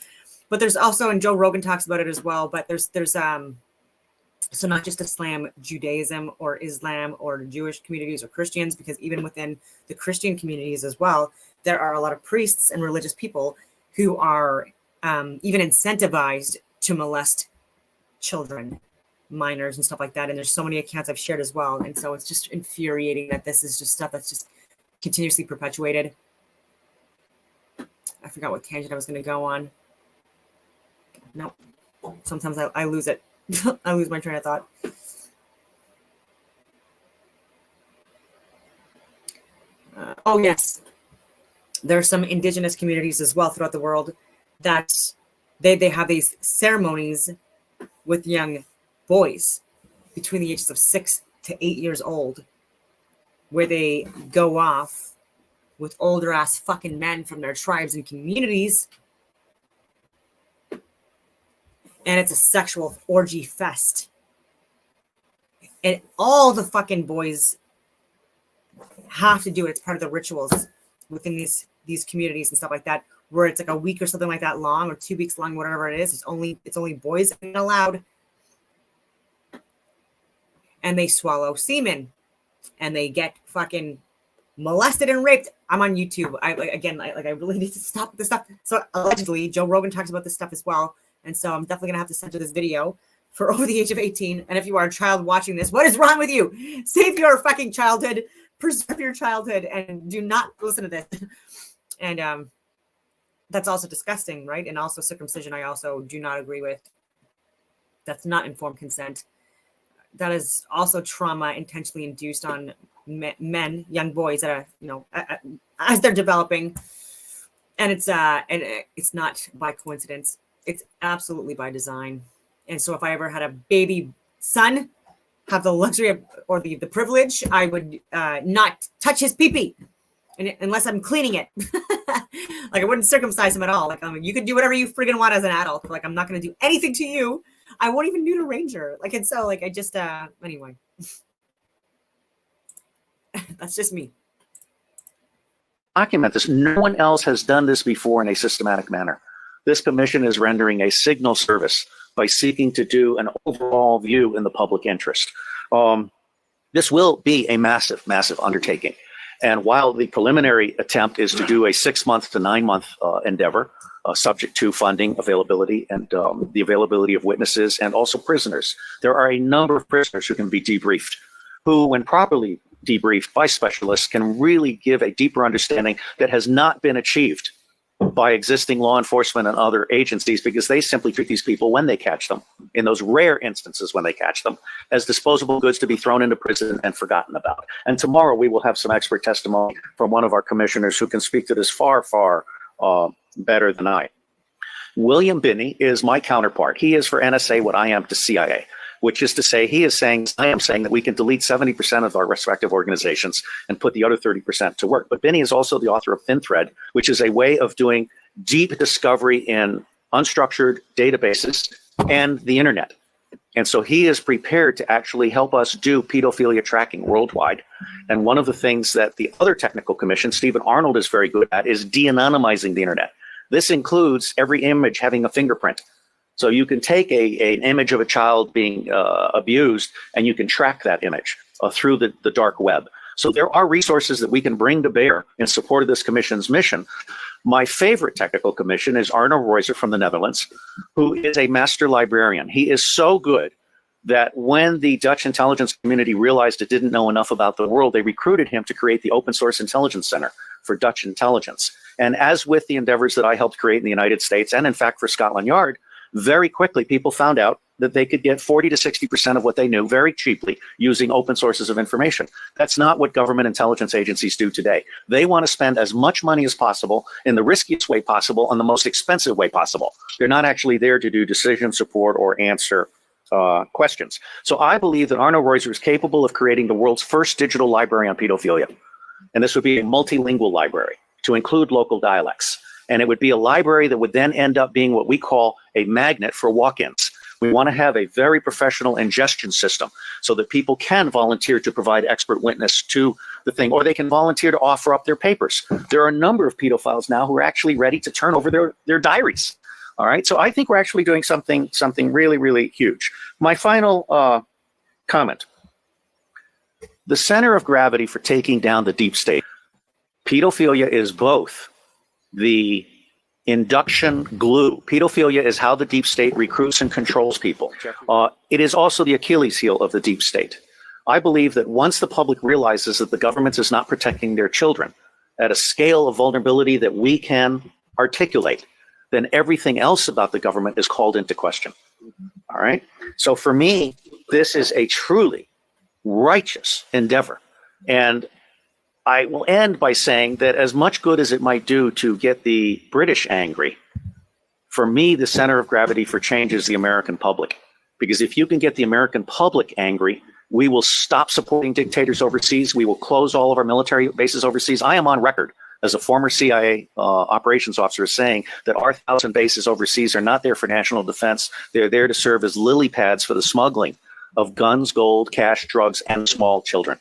But there's also, and Joe Rogan talks about it as well, but there's so not just Islam, Judaism or Islam or Jewish communities or Christians, because even within the Christian communities as well, there are a lot of priests and religious people who are even incentivized to molest children, minors and stuff like that. And there's so many accounts I've shared as well. And so it's just infuriating that this is just stuff that's just continuously perpetuated. I forgot what tangent I was going to go on. Nope. Sometimes I lose it. I lose my train of thought. Oh, yes. There are some indigenous communities as well throughout the world that they have these ceremonies with young boys between the ages of 6 to 8 years old, where they go off with older ass fucking men from their tribes and communities. And it's a sexual orgy fest. And all the fucking boys have to do it. It's part of the rituals within these communities and stuff like that, where it's like a week or something like that long, or 2 weeks long, whatever it is. It's only boys allowed. And they swallow semen. And they get fucking molested and raped. I'm on YouTube. I really need to stop this stuff. So allegedly, Joe Rogan talks about this stuff as well. And so I'm definitely gonna have to censor this video for over the age of 18. And if you are a child watching this, what is wrong with you? Save your fucking childhood, preserve your childhood, and do not listen to this. And that's also disgusting, right? And also circumcision, I also do not agree with. That's not informed consent. that is also trauma intentionally induced on men, young boys that are, as they're developing. And it's not by coincidence. It's absolutely by design. And so if I ever had a baby son, have the luxury of, or the privilege, I would not touch his pee-pee unless I'm cleaning it. Like I wouldn't circumcise him at all. Like, you can do whatever you friggin' want as an adult. Like, I'm not going to do anything to you. I won't even neuter Ranger. Like, and so like, I just, anyway, that's just me. Document this. No one else has done this before in a systematic manner. This commission is rendering a signal service by seeking to do an overall view in the public interest. This will be a massive, massive undertaking. And while the preliminary attempt is to do a 6-month to 9-month endeavor, subject to funding availability and the availability of witnesses and also prisoners, there are a number of prisoners who can be debriefed, who, when properly debriefed by specialists, can really give a deeper understanding that has not been achieved by existing law enforcement and other agencies, because they simply treat these people when they catch them, in those rare instances when they catch them, as disposable goods to be thrown into prison and forgotten about. And tomorrow we will have some expert testimony from one of our commissioners who can speak to this far, far better than I. William Binney is my counterpart. He is for NSA what I am to CIA, which is to say, I am saying that we can delete 70% of our respective organizations and put the other 30% to work. But Binney is also the author of ThinThread, which is a way of doing deep discovery in unstructured databases and the internet. And so he is prepared to actually help us do pedophilia tracking worldwide. And one of the things that the other technical commission, Stephen Arnold, is very good at is de-anonymizing the internet. This includes every image having a fingerprint. So you can take an image of a child being abused, and you can track that image through the dark web. So there are resources that we can bring to bear in support of this commission's mission. My favorite technical commission is Arno Reuser from the Netherlands, who is a master librarian. He is so good that when the Dutch intelligence community realized it didn't know enough about the world, they recruited him to create the Open Source Intelligence Center for Dutch intelligence. And as with the endeavors that I helped create in the United States, and in fact for Scotland Yard, very quickly people found out that they could get 40 to 60% of what they knew very cheaply using open sources of information. That's not what government intelligence agencies do today. They want to spend as much money as possible in the riskiest way possible on the most expensive way possible. They're not actually there to do decision support or answer questions. So I believe that Arno Reuser is capable of creating the world's first digital library on pedophilia. And this would be a multilingual library to include local dialects. And it would be a library that would then end up being what we call a magnet for walk-ins. We want to have a very professional ingestion system so that people can volunteer to provide expert witness to the thing, or they can volunteer to offer up their papers. There are a number of pedophiles now who are actually ready to turn over their diaries. All right, so I think we're actually doing something really, really huge. My final comment. The center of gravity for taking down the deep state. Pedophilia is both the induction glue. Pedophilia is how the deep state recruits and controls people. It is also the Achilles heel of the deep state. I believe that once the public realizes that the government is not protecting their children at a scale of vulnerability that we can articulate, then everything else about the government is called into question. All right? So for me, this is a truly righteous endeavor. And I will end by saying that as much good as it might do to get the British angry, for me, the center of gravity for change is the American public. Because if you can get the American public angry, we will stop supporting dictators overseas. We will close all of our military bases overseas. I am on record as a former CIA operations officer saying that our 1,000 bases overseas are not there for national defense. They're there to serve as lily pads for the smuggling of guns, gold, cash, drugs, and small children.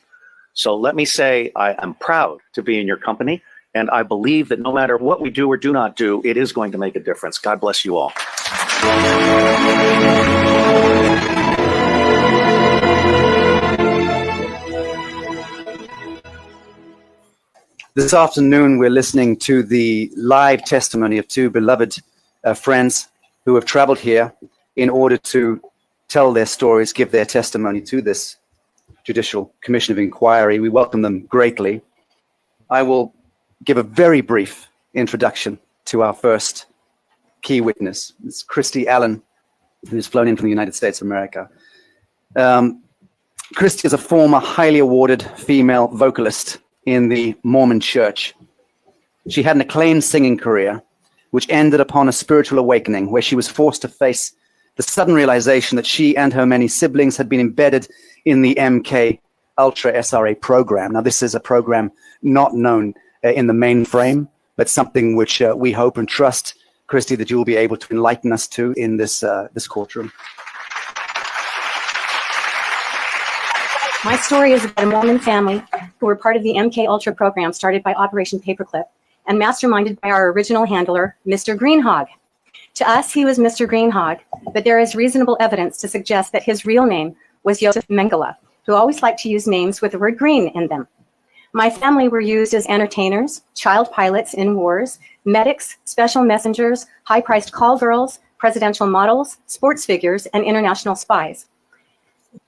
So let me say I am proud to be in your company, and I believe that no matter what we do or do not do, it is going to make a difference. God bless you all. This afternoon, we're listening to the live testimony of two beloved friends who have traveled here in order to tell their stories, give their testimony to this Judicial Commission of Inquiry. We welcome them greatly. I will give a very brief introduction to our first key witness. It's Christy Allen, who's flown in from the United States of America. Christy is a former highly awarded female vocalist in the Mormon Church. She had an acclaimed singing career, which ended upon a spiritual awakening where she was forced to face the sudden realization that she and her many siblings had been embedded in the MK Ultra SRA program. Now, this is a program not known in the mainframe, but something which we hope and trust, Christy, that you will be able to enlighten us to in this courtroom. My story is about a Mormon family who were part of the MK Ultra program started by Operation Paperclip and masterminded by our original handler, Mr. Greenhog. To us, he was Mr. Greenhog, but there is reasonable evidence to suggest that his real name was Joseph Mengele, who always liked to use names with the word green in them. My family were used as entertainers, child pilots in wars, medics, special messengers, high-priced call girls, presidential models, sports figures, and international spies.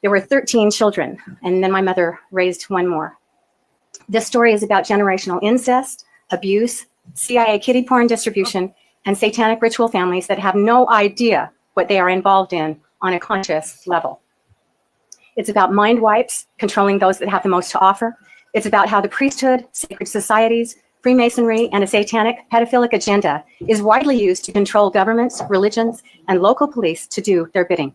There were 13 children, and then my mother raised one more. This story is about generational incest, abuse, CIA kiddie porn distribution, and satanic ritual families that have no idea what they are involved in on a conscious level. It's about mind wipes, controlling those that have the most to offer. It's about how the priesthood, sacred societies, Freemasonry, and a satanic pedophilic agenda is widely used to control governments, religions, and local police to do their bidding.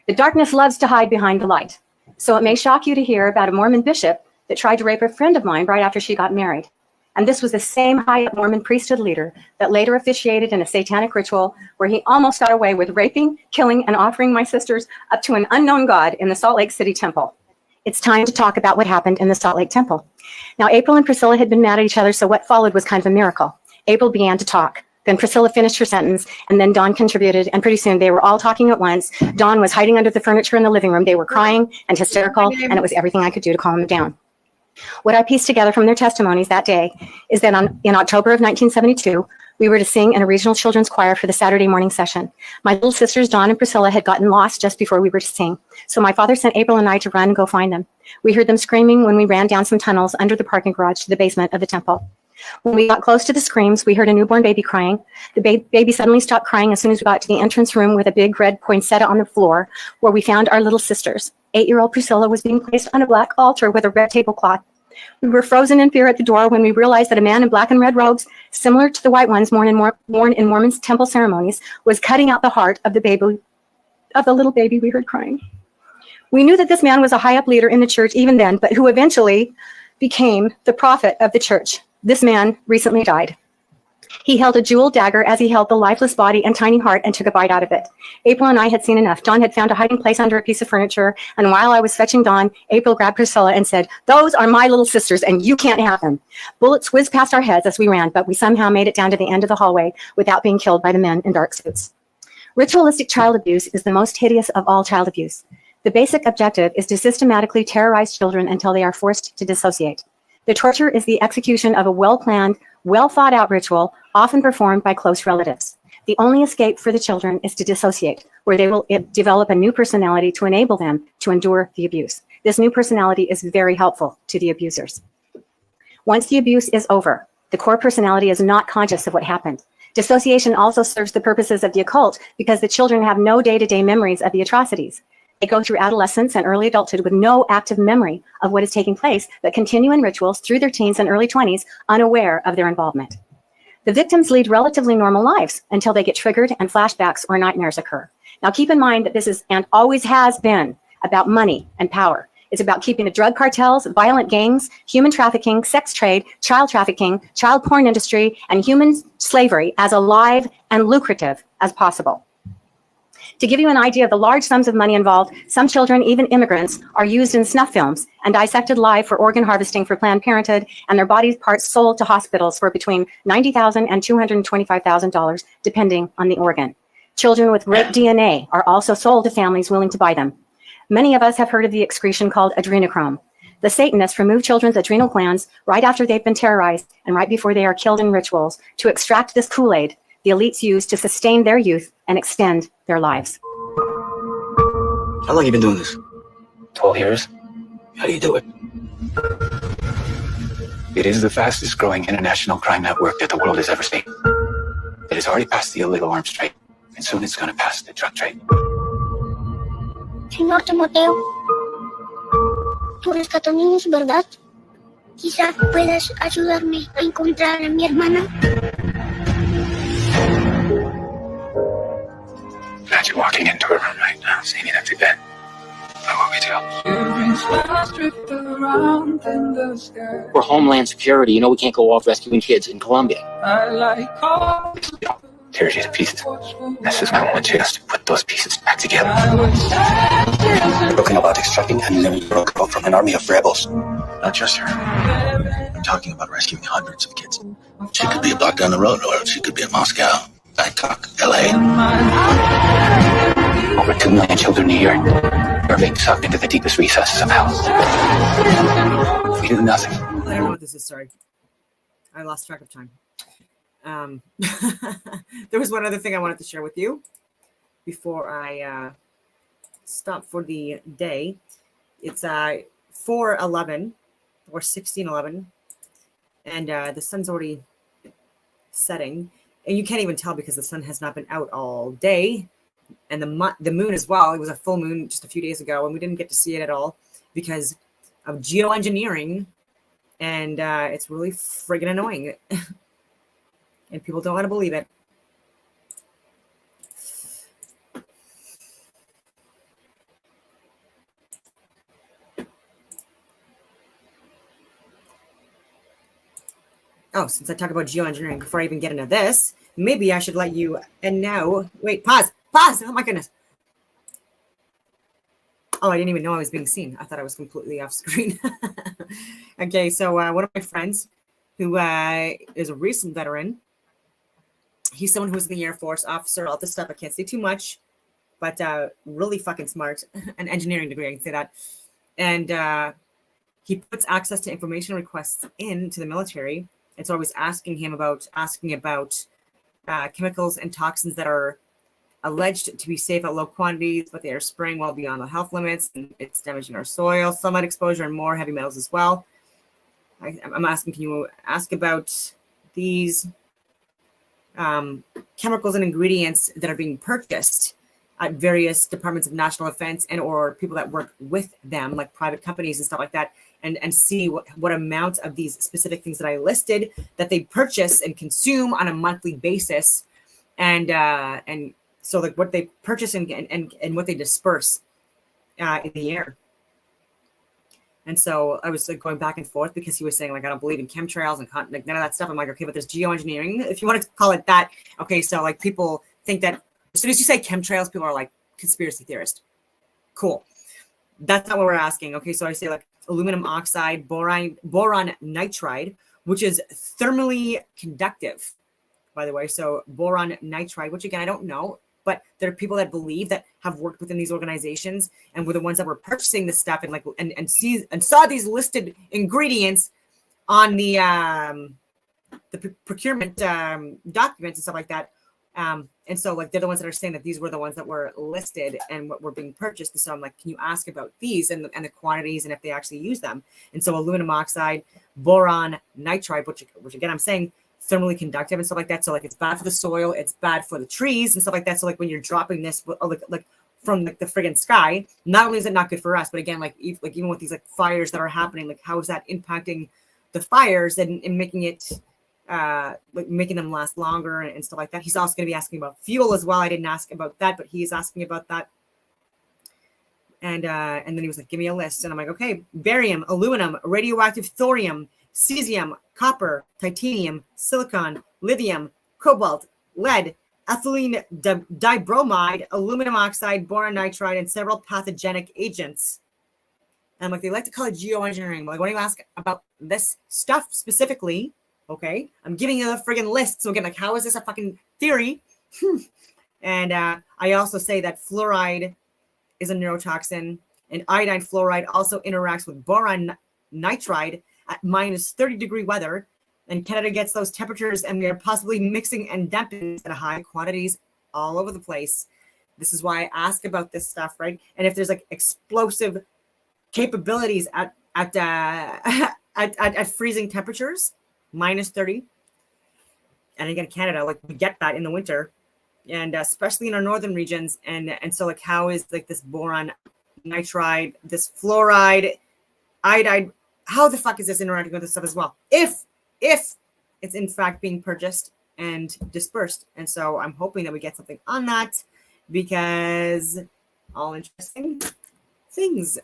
The darkness loves to hide behind the light. So it may shock you to hear about a Mormon bishop that tried to rape a friend of mine right after she got married. And this was the same high-up Mormon priesthood leader that later officiated in a satanic ritual where he almost got away with raping, killing, and offering my sisters up to an unknown god in the Salt Lake City temple. It's time to talk about what happened in the Salt Lake temple. Now, April and Priscilla had been mad at each other, so what followed was kind of a miracle. April began to talk. Then Priscilla finished her sentence, and then Dawn contributed, and pretty soon they were all talking at once. Dawn was hiding under the furniture in the living room. They were crying and hysterical, and it was everything I could do to calm them down. What I pieced together from their testimonies that day is that in October of 1972, we were to sing in a regional children's choir for the Saturday morning session. My little sisters, Dawn and Priscilla, had gotten lost just before we were to sing. So my father sent April and I to run and go find them. We heard them screaming when we ran down some tunnels under the parking garage to the basement of the temple. When we got close to the screams, we heard a newborn baby crying. The baby suddenly stopped crying as soon as we got to the entrance room with a big red poinsettia on the floor, where we found our little sisters. 8-year-old Priscilla was being placed on a black altar with a red tablecloth. We were frozen in fear at the door when we realized that a man in black and red robes, similar to the white ones worn in Mormon temple ceremonies, was cutting out the heart of the little baby we heard crying. We knew that this man was a high-up leader in the church even then, but who eventually became the prophet of the church. This man recently died. He held a jeweled dagger as he held the lifeless body and tiny heart and took a bite out of it. April and I had seen enough. Dawn had found a hiding place under a piece of furniture, and while I was fetching Dawn, April grabbed Priscilla and said, "Those are my little sisters, and you can't have them." Bullets whizzed past our heads as we ran, but we somehow made it down to the end of the hallway without being killed by the men in dark suits. Ritualistic child abuse is the most hideous of all child abuse. The basic objective is to systematically terrorize children until they are forced to dissociate. The torture is the execution of a well-planned, well-thought-out ritual, often performed by close relatives. The only escape for the children is to dissociate, where they will develop a new personality to enable them to endure the abuse. This new personality is very helpful to the abusers. Once the abuse is over, the core personality is not conscious of what happened. Dissociation also serves the purposes of the occult because the children have no day-to-day memories of the atrocities. They go through adolescence and early adulthood with no active memory of what is taking place, but continue in rituals through their teens and early 20s, unaware of their involvement. The victims lead relatively normal lives until they get triggered and flashbacks or nightmares occur. Now keep in mind that this is, and always has been, about money and power. It's about keeping the drug cartels, violent gangs, human trafficking, sex trade, child trafficking, child porn industry, and human slavery as alive and lucrative as possible. To give you an idea of the large sums of money involved, some children, even immigrants, are used in snuff films and dissected live for organ harvesting for Planned Parenthood, and their body parts sold to hospitals for between $90,000 and $225,000, depending on the organ. Children with rape DNA are also sold to families willing to buy them. Many of us have heard of the excretion called adrenochrome. The Satanists remove children's adrenal glands right after they've been terrorized and right before they are killed in rituals to extract this Kool-Aid the elites use to sustain their youth and extend their lives. How long you been doing this? 12 years. How do you do it? It is the fastest growing international crime network that the world has ever seen. It has already passed the illegal arms trade, and soon it's going to pass the drug trade. Si Norte Mateo, tú rescatas niños, ¿verdad? Quizás puedas ayudarme a encontrar a mi hermana. Imagine walking into a room right now, seeing an empty bed. What would we do? We're Homeland Security. You know we can't go off rescuing kids in Colombia. Tears you to pieces. That's just my only chance to put those pieces back together. Talking about extracting an 11-year-old girl from an army of rebels. Not just her. I'm talking about rescuing hundreds of kids. She could be a block down the road, or she could be in Moscow, Bangkok, LA. Over 2 million children a year are being sucked into the deepest recesses of hell. If we do nothing. I don't know what this is. Sorry. I lost track of time. There was one other thing I wanted to share with you before I stop for the day. It's 4:11 or 16:11, and the sun's already setting, and you can't even tell because the sun has not been out all day, and the moon as well. It was a full moon just a few days ago, and we didn't get to see it at all because of geoengineering, and it's really friggin' annoying. And people don't want to believe it. Oh, since I talk about geoengineering, before I even get into this, maybe I should let you, and now, wait, pause, oh my goodness. Oh, I didn't even know I was being seen. I thought I was completely off screen. Okay, so one of my friends who is a recent veteran, he's someone who was in the Air Force, officer, all this stuff. I can't say too much, but really fucking smart. An engineering degree, I can say that. And he puts access to information requests into the military. And so I was asking about chemicals and toxins that are alleged to be safe at low quantities, but they are spraying well beyond the health limits, and it's damaging our soil, sunlight exposure, and more heavy metals as well. I'm asking, can you ask about these chemicals and ingredients that are being purchased at various departments of national defense and or people that work with them, like private companies and stuff like that, and see what amount of these specific things that I listed that they purchase and consume on a monthly basis, and so like what they purchase and what they disperse in the air. And so I was like going back and forth because he was saying like, I don't believe in chemtrails and like none of that stuff. I'm like, okay, but there's geoengineering, if you want to call it that. Okay, so like people think that as soon as you say chemtrails, people are like conspiracy theorist. Cool. That's not what we're asking. Okay, so I say like aluminum oxide, boron nitride, which is thermally conductive, by the way. So boron nitride, which again, I don't know, but there are people that believe that have worked within these organizations and were the ones that were purchasing this stuff and saw these listed ingredients on the procurement documents and stuff like that. And so like they're the ones that are saying that these were the ones that were listed and what were being purchased. And so I'm like, can you ask about these and the quantities and if they actually use them? And so aluminum oxide, boron nitride, which again I'm saying thermally conductive and stuff like that. So like it's bad for the soil, it's bad for the trees and stuff like that. So like when you're dropping this like from like the friggin' sky, not only is it not good for us, but again, like even with these like fires that are happening, like how is that impacting the fires and making it like making them last longer and stuff like that. He's also going to be asking about fuel as well. I didn't ask about that, but he's asking about that. And then he was like, give me a list. And I'm like, okay, barium, aluminum, radioactive thorium, cesium, copper, titanium, silicon, lithium, cobalt, lead, ethylene dibromide, aluminum oxide, boron nitride, and several pathogenic agents. And I'm like, they like to call it geoengineering. Like, when you ask about this stuff specifically, okay, I'm giving you the friggin' list. So again, like, how is this a fucking theory? And I also say that fluoride is a neurotoxin, and iodine fluoride also interacts with boron nitride at minus 30-degree weather, and Canada gets those temperatures, and we are possibly mixing and dumping at high quantities all over the place. This is why I ask about this stuff, right? And if there's like explosive capabilities at freezing temperatures, minus 30, and again, Canada, like we get that in the winter, and especially in our northern regions, and so like how is like this boron nitride, this fluoride, iodide, how the fuck is this interacting with this stuff as well? If it's in fact being purchased and dispersed. And so I'm hoping that we get something on that, because all interesting things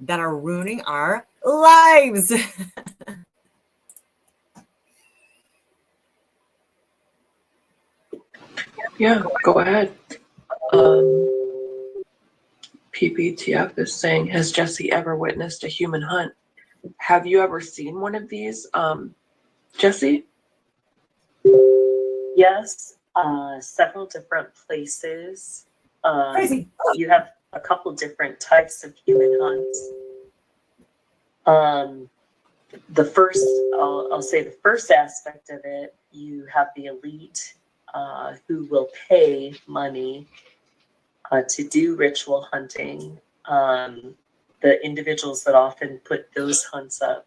that are ruining our lives. Yeah, go ahead. PPTF is saying, has Jesse ever witnessed a human hunt? Have you ever seen one of these, Jesse? Yes, several different places. Crazy. You have a couple different types of human hunts. The first, I'll say the first aspect of it, you have the elite who will pay money to do ritual hunting. The individuals that often put those hunts up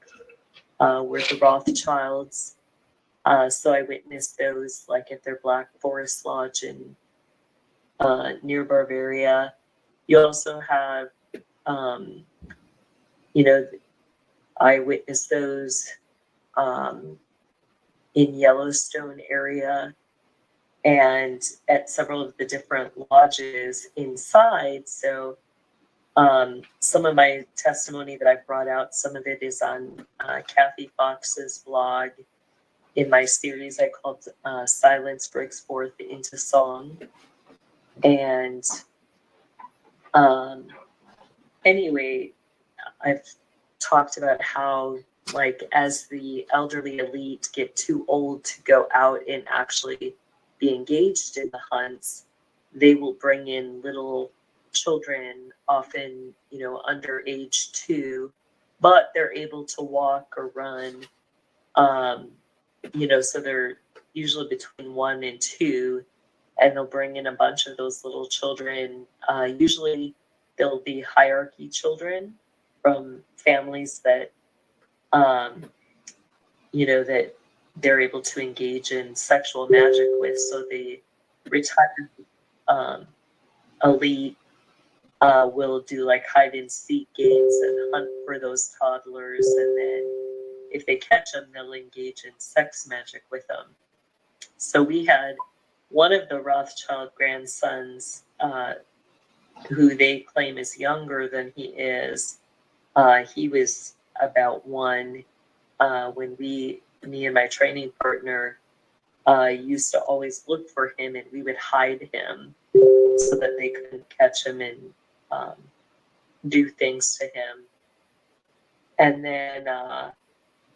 were the Rothschilds. So I witnessed those like at their Black Forest Lodge in near Bavaria. You also have, I witnessed those in Yellowstone area and at several of the different lodges inside. So some of my testimony that I've brought out, some of it is on Kathy Fox's blog. In my series I called Silence Breaks Forth into Song. And anyway, I've talked about how, like, as the elderly elite get too old to go out and actually be engaged in the hunts, they will bring in little children, often, under age 2, but they're able to walk or run. So they're usually between 1 and 2, and they'll bring in a bunch of those little children. Usually they'll be hierarchy children from families that, that they're able to engage in sexual magic with. So the retired elite will do like hide and seek games and hunt for those toddlers, and then if they catch them, they'll engage in sex magic with them. So we had one of the Rothschild grandsons, who they claim is younger than he is. He was about 1 when me and my training partner used to always look for him, and we would hide him so that they couldn't catch him and do things to him. And then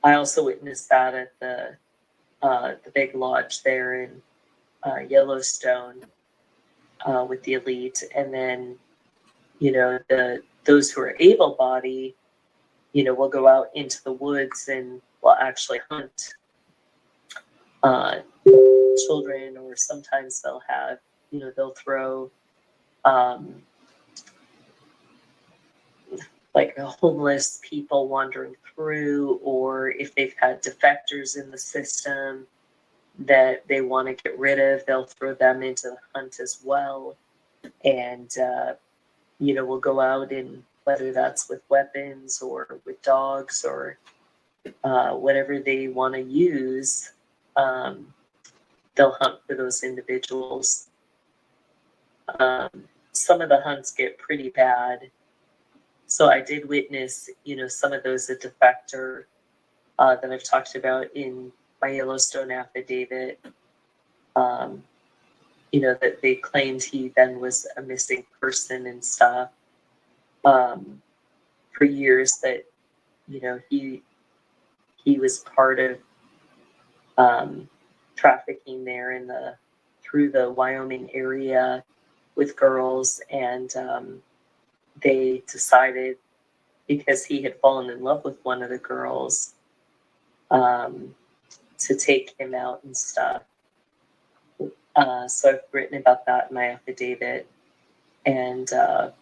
I also witnessed that at the big lodge there in Yellowstone with the elite. And then, those who are able-bodied, will go out into the woods and will actually hunt children, or sometimes they'll have, they'll throw like homeless people wandering through, or if they've had defectors in the system that they want to get rid of, they'll throw them into the hunt as well. And, we'll go out, and whether that's with weapons or with dogs or whatever they want to use, they'll hunt for those individuals. Some of the hunts get pretty bad. So I did witness, some of those, a defector that I've talked about in my Yellowstone affidavit, that they claimed he then was a missing person and stuff for years, that, he was part of trafficking there through the Wyoming area with girls. And they decided, because he had fallen in love with one of the girls, to take him out and stuff. So I've written about that in my affidavit. And I've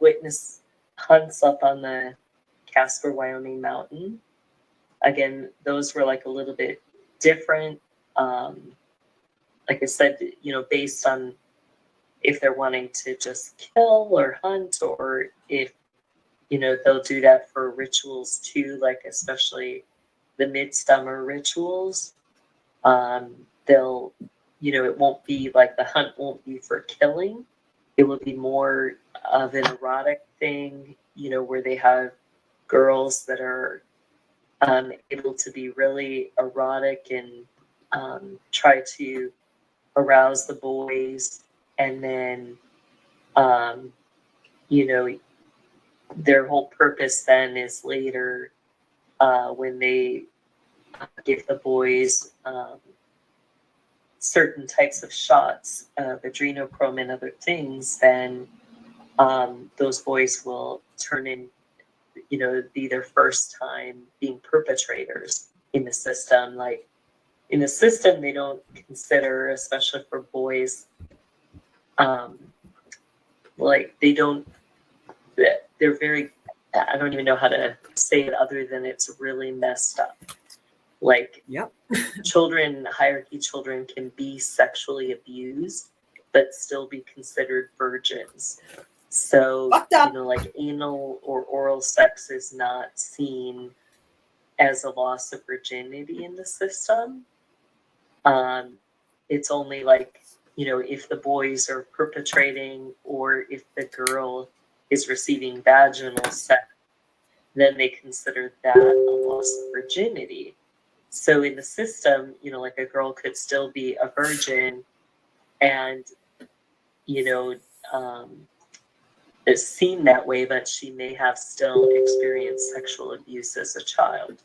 witnessed hunts up on the Casper, Wyoming mountain. Again, those were like a little bit different. Like I said, based on if they're wanting to just kill or hunt, or if, you know, they'll do that for rituals too, like especially the midsummer rituals. They'll, you know, it won't be like the hunt won't be for killing. It will be more of an erotic thing, you know, where they have girls that are able to be really erotic and try to arouse the boys. And then, you know, their whole purpose then is later when they give the boys certain types of shots of adrenochrome and other things, then those boys will turn in, you know, be their first time being perpetrators in the system. Like in the system, they don't consider, especially for boys, like they don't, they're very, I don't even know how to say it other than it's really messed up. Like, yep. Children, hierarchy children can be sexually abused, but still be considered virgins. So, you know, like anal or oral sex is not seen as a loss of virginity in the system. It's only like, you know, if the boys are perpetrating or if the girl is receiving vaginal sex, then they consider that a loss of virginity. So in the system, you know, like a girl could still be a virgin and, you know, is seen that way, but she may have still experienced sexual abuse as a child.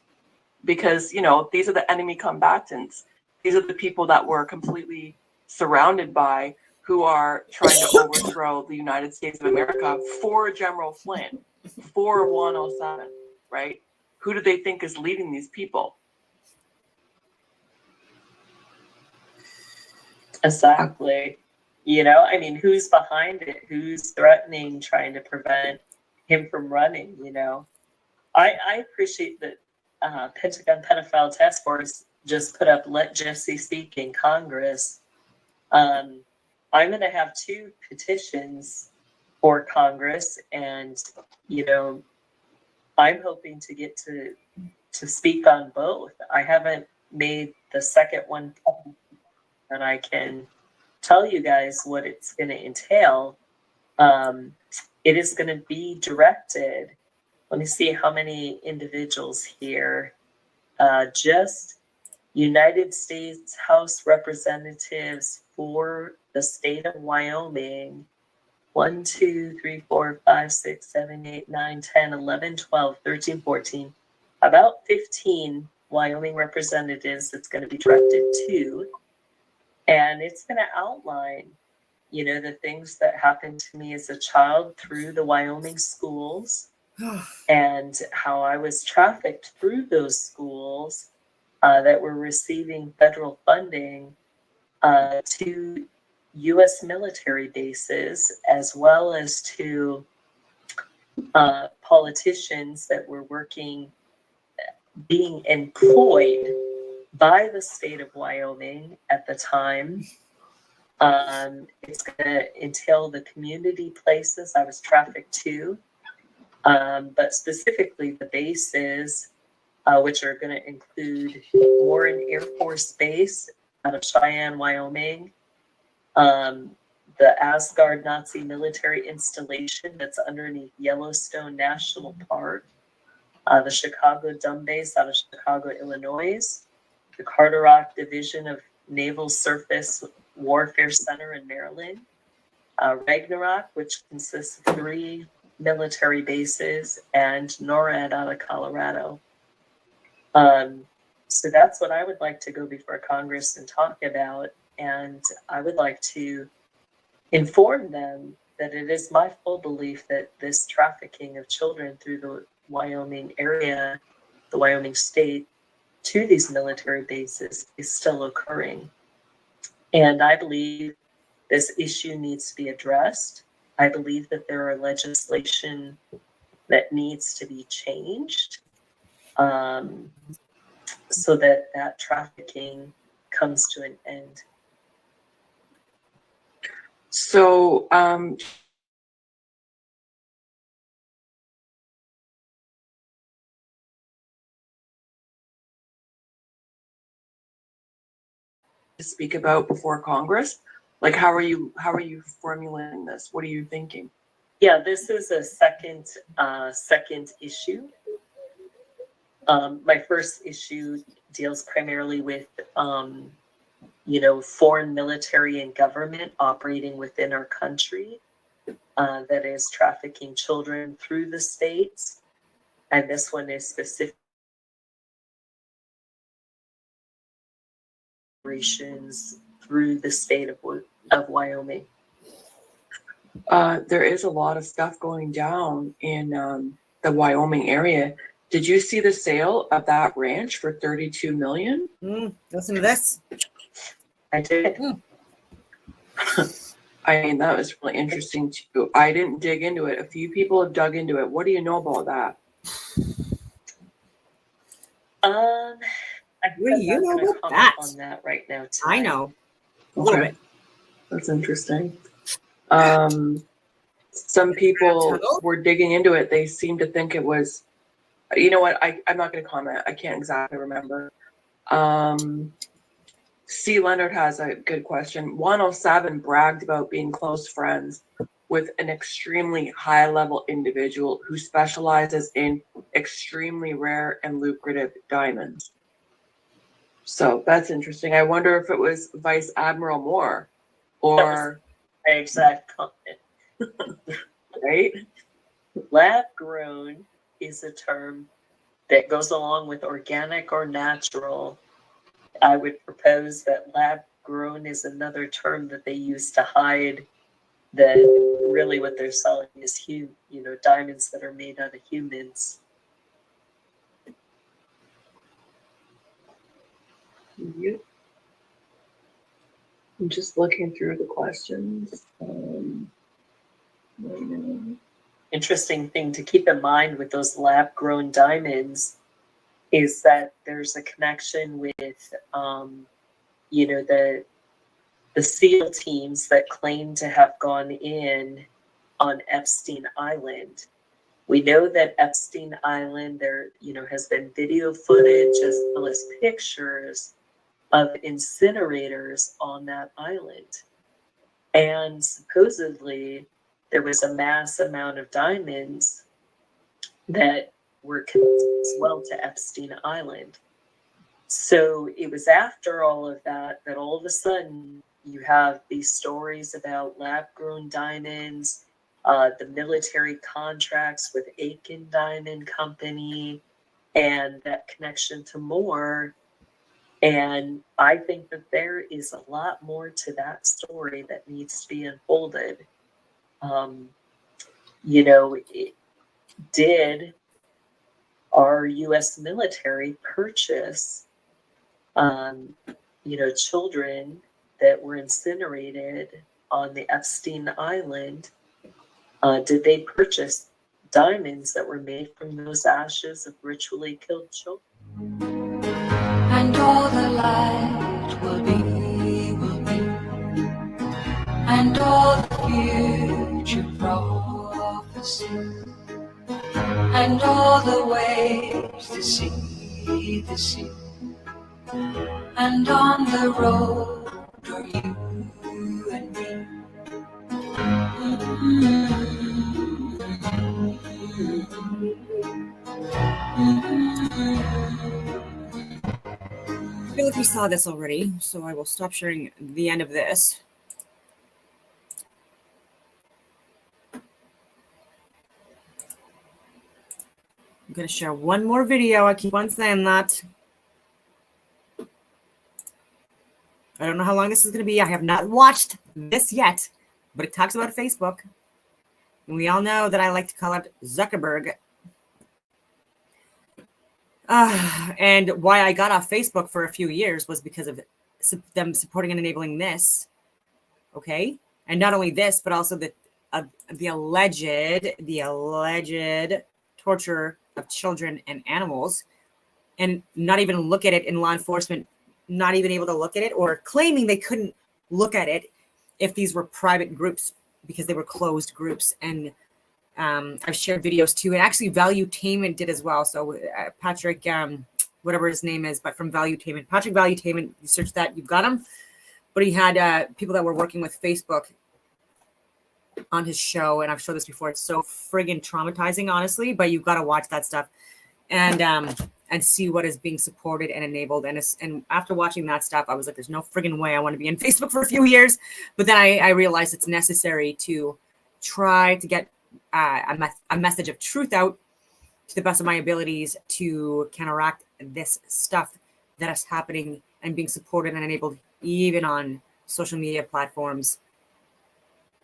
Because, you know, these are the enemy combatants. These are the people that we're completely surrounded by, who are trying to overthrow the United States of America for General Flynn, for 107, right? Who do they think is leading these people? Exactly. You know, I mean, who's behind it? Who's threatening, trying to prevent him from running, you know? I appreciate that Pentagon Pedophile Task Force just put up Let Jesse Speak in Congress. I'm going to have 2 petitions for Congress, and, you know, I'm hoping to get to speak on both. I haven't made the second one public, and I can tell you guys what it's going to entail. It is going to be directed. Let me see how many individuals here. Just United States House Representatives for the state of Wyoming. 1, 2, 3, 4, 5, 6, 7, 8, 9, 10, 11, 12, 13, 14. About 15 Wyoming representatives it's going to be directed to. And it's going to outline, you know, the things that happened to me as a child through the Wyoming schools and how I was trafficked through those schools that were receiving federal funding to U.S. military bases, as well as to politicians that were being employed by the state of Wyoming at the time. It's going to entail the community places I was trafficked to, but specifically the bases, which are going to include Warren Air Force Base out of Cheyenne, Wyoming, the Asgard Nazi military installation that's underneath Yellowstone National Park, the Chicago Dumb Base out of Chicago, Illinois, the Carderock Division of Naval Surface Warfare Center in Maryland, Ragnarok, which consists of 3 military bases, and NORAD out of Colorado. So that's what I would like to go before Congress and talk about. And I would like to inform them that it is my full belief that this trafficking of children through the Wyoming area, the Wyoming state, to these military bases is still occurring. And I believe this issue needs to be addressed. I believe that there are legislation that needs to be changed so that trafficking comes to an end. So, to speak about before Congress? Like, how are you formulating this? What are you thinking? Yeah, this is a second issue. My first issue deals primarily with foreign military and government operating within our country that is trafficking children through the states, and this one is specific operations through the state of Wyoming. There is a lot of stuff going down in the Wyoming area. Did you see the sale of that ranch for $32 million? Listen to this. I did. I mean, that was really interesting too. I didn't dig into it. A few people have dug into it. What do you know about that? What do you know about that? that? On that right now, tonight. I know. A little bit. That's interesting. Some people were digging into it. They seem to think it was, you know what? I'm not going to comment. I can't exactly remember. C. Leonard has a good question. 107 bragged about being close friends with an extremely high-level individual who specializes in extremely rare and lucrative diamonds. So that's interesting. I wonder if it was Vice Admiral Moore or my exact comment. Right? Lab grown is a term that goes along with organic or natural. I would propose that lab grown is another term that they use to hide that really what they're selling is diamonds that are made out of humans. Yep. I'm just looking through the questions. Interesting thing to keep in mind with those lab-grown diamonds is that there's a connection with, the SEAL teams that claim to have gone in on Epstein Island. We know that Epstein Island, there, has been video footage as well as pictures of incinerators on that island. And supposedly there was a mass amount of diamonds that were connected as well to Epstein Island. So it was after all of that that all of a sudden you have these stories about lab-grown diamonds, the military contracts with Aiken Diamond Company, and that connection to Moore. And I think that there is a lot more to that story that needs to be unfolded. Did our U.S. military purchase, children that were incinerated on the Epstein Island? Did they purchase diamonds that were made from those ashes of ritually killed children? And all the light will be, and all the future prophecy, and all the waves to see, and on the road are you and me. I feel like we saw this already, so I will stop sharing the end of this. I'm going to share one more video. I keep on saying that. I don't know how long this is going to be. I have not watched this yet, but it talks about Facebook. And we all know that I like to call it Zuckerberg. And why I got off Facebook for a few years was because of them supporting and enabling this. Okay. And not only this, but also the alleged torture of children and animals, and not even look at it in law enforcement, not even able to look at it, or claiming they couldn't look at it if these were private groups because they were closed groups. And I've shared videos too, and actually Valuetainment did as well. So Patrick, whatever his name is, but from Valuetainment, Patrick Valuetainment, you search that, you've got him. But he had people that were working with Facebook on his show, and I've showed this before. It's so friggin' traumatizing, honestly. But you've got to watch that stuff and see what is being supported and enabled. And after watching that stuff, I was like, "There's no friggin' way I want to be on Facebook for a few years." But then I realized it's necessary to try to get a message of truth out to the best of my abilities to counteract this stuff that is happening and being supported and enabled even on social media platforms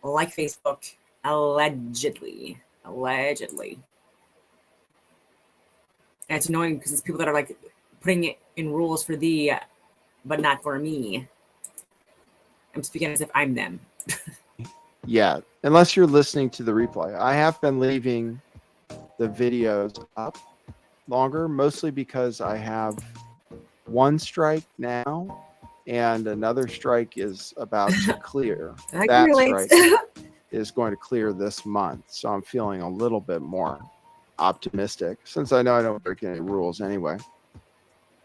like Facebook, allegedly. And it's annoying because it's people that are like putting it in rules for thee, but not for me. I'm speaking as if I'm them. Yeah, unless you're listening to the replay. I have been leaving the videos up longer, mostly because I have one strike now and another strike is about to clear. That strike is going to clear this month. So I'm feeling a little bit more optimistic since I know I don't break any rules anyway.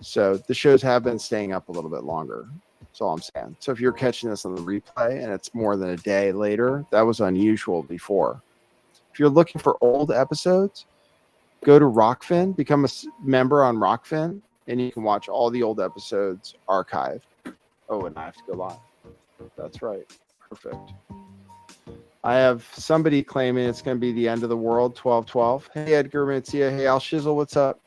So the shows have been staying up a little bit longer. That's all I'm saying. So if you're catching this on the replay and it's more than a day later, that was unusual before. If you're looking for old episodes, go to Rockfin, become a member on Rockfin, and you can watch all the old episodes archived. Oh, and I have to go live. That's right. Perfect. I have somebody claiming it's going to be the end of the world, 12/12. Hey, Edgar Mencia. Hey, Al Shizzle, what's up?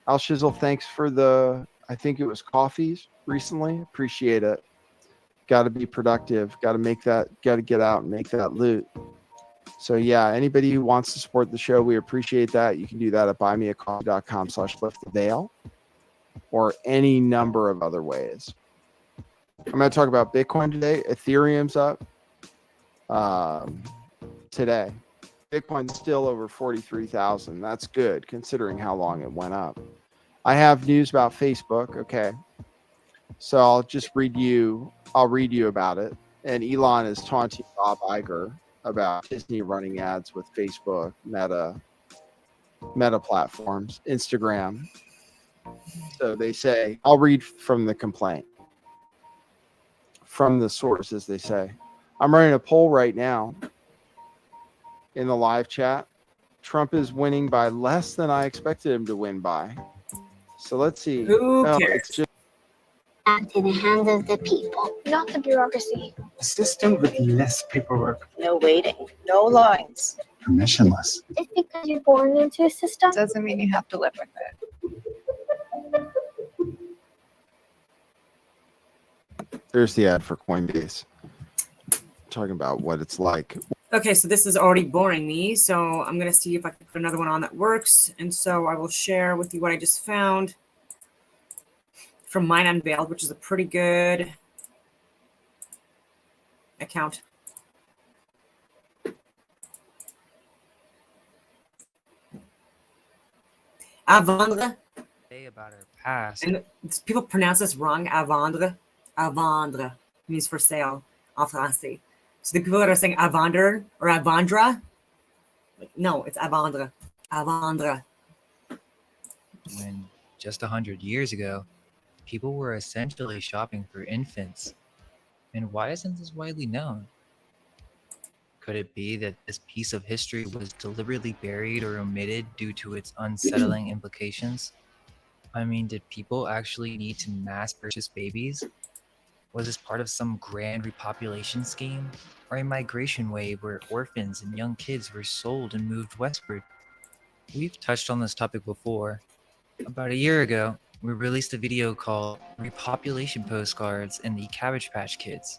Al Shizzle, thanks for the, I think it was coffees recently. Appreciate it. Got to be productive. Got to get out and make that loot. So yeah, anybody who wants to support the show, we appreciate that. You can do that at buymeacoffee.com/lifttheveil or any number of other ways. I'm going to talk about Bitcoin today. Ethereum's up today. Bitcoin's still over 43,000. That's good considering how long it went up. I have news about Facebook. Okay. So I'll read you about it. And Elon is taunting Bob Iger about Disney running ads with Facebook, Meta platforms, Instagram. So they say, I'll read from the complaint. From the source, as they say. I'm running a poll right now in the live chat. Trump is winning by less than I expected him to win by. So let's see. Who cares? It's just In the hands of the people, not the bureaucracy. A system with less paperwork. No waiting, no lines. Permissionless. Just because you're born into a system Doesn't mean you have to live with it. There's the ad for Coinbase. Talking about what it's like. Okay, so this is already boring me, so I'm going to see if I can put another one on that works. And so I will share with you what I just found from Mine Unveiled, which is a pretty good account. À vendre. About her past. And people pronounce this wrong. À vendre. À vendre means for sale en français. So the people that are saying à vendre or à vendre, no, it's à vendre. À vendre. When just 100 years ago, people were essentially shopping for infants. And why isn't this widely known? Could it be that this piece of history was deliberately buried or omitted due to its unsettling implications? I mean, did people actually need to mass purchase babies? Was this part of some grand repopulation scheme? Or a migration wave where orphans and young kids were sold and moved westward? We've touched on this topic before. About a year ago, we released a video called Repopulation Postcards and the Cabbage Patch Kids.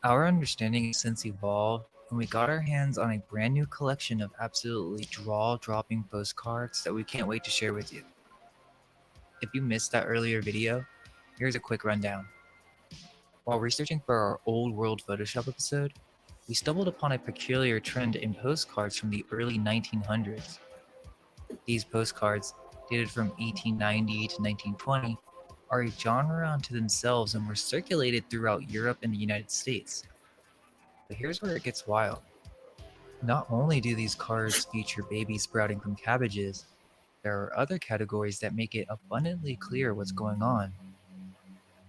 Our understanding has since evolved, and we got our hands on a brand new collection of absolutely jaw-dropping postcards that we can't wait to share with you. If you missed that earlier video, here's a quick rundown. While researching for our Old World Photoshop episode, we stumbled upon a peculiar trend in postcards from the early 1900s. These postcards, dated from 1890 to 1920, are a genre unto themselves and were circulated throughout Europe and the United States. But here's where it gets wild. Not only do these cards feature babies sprouting from cabbages, there are other categories that make it abundantly clear what's going on.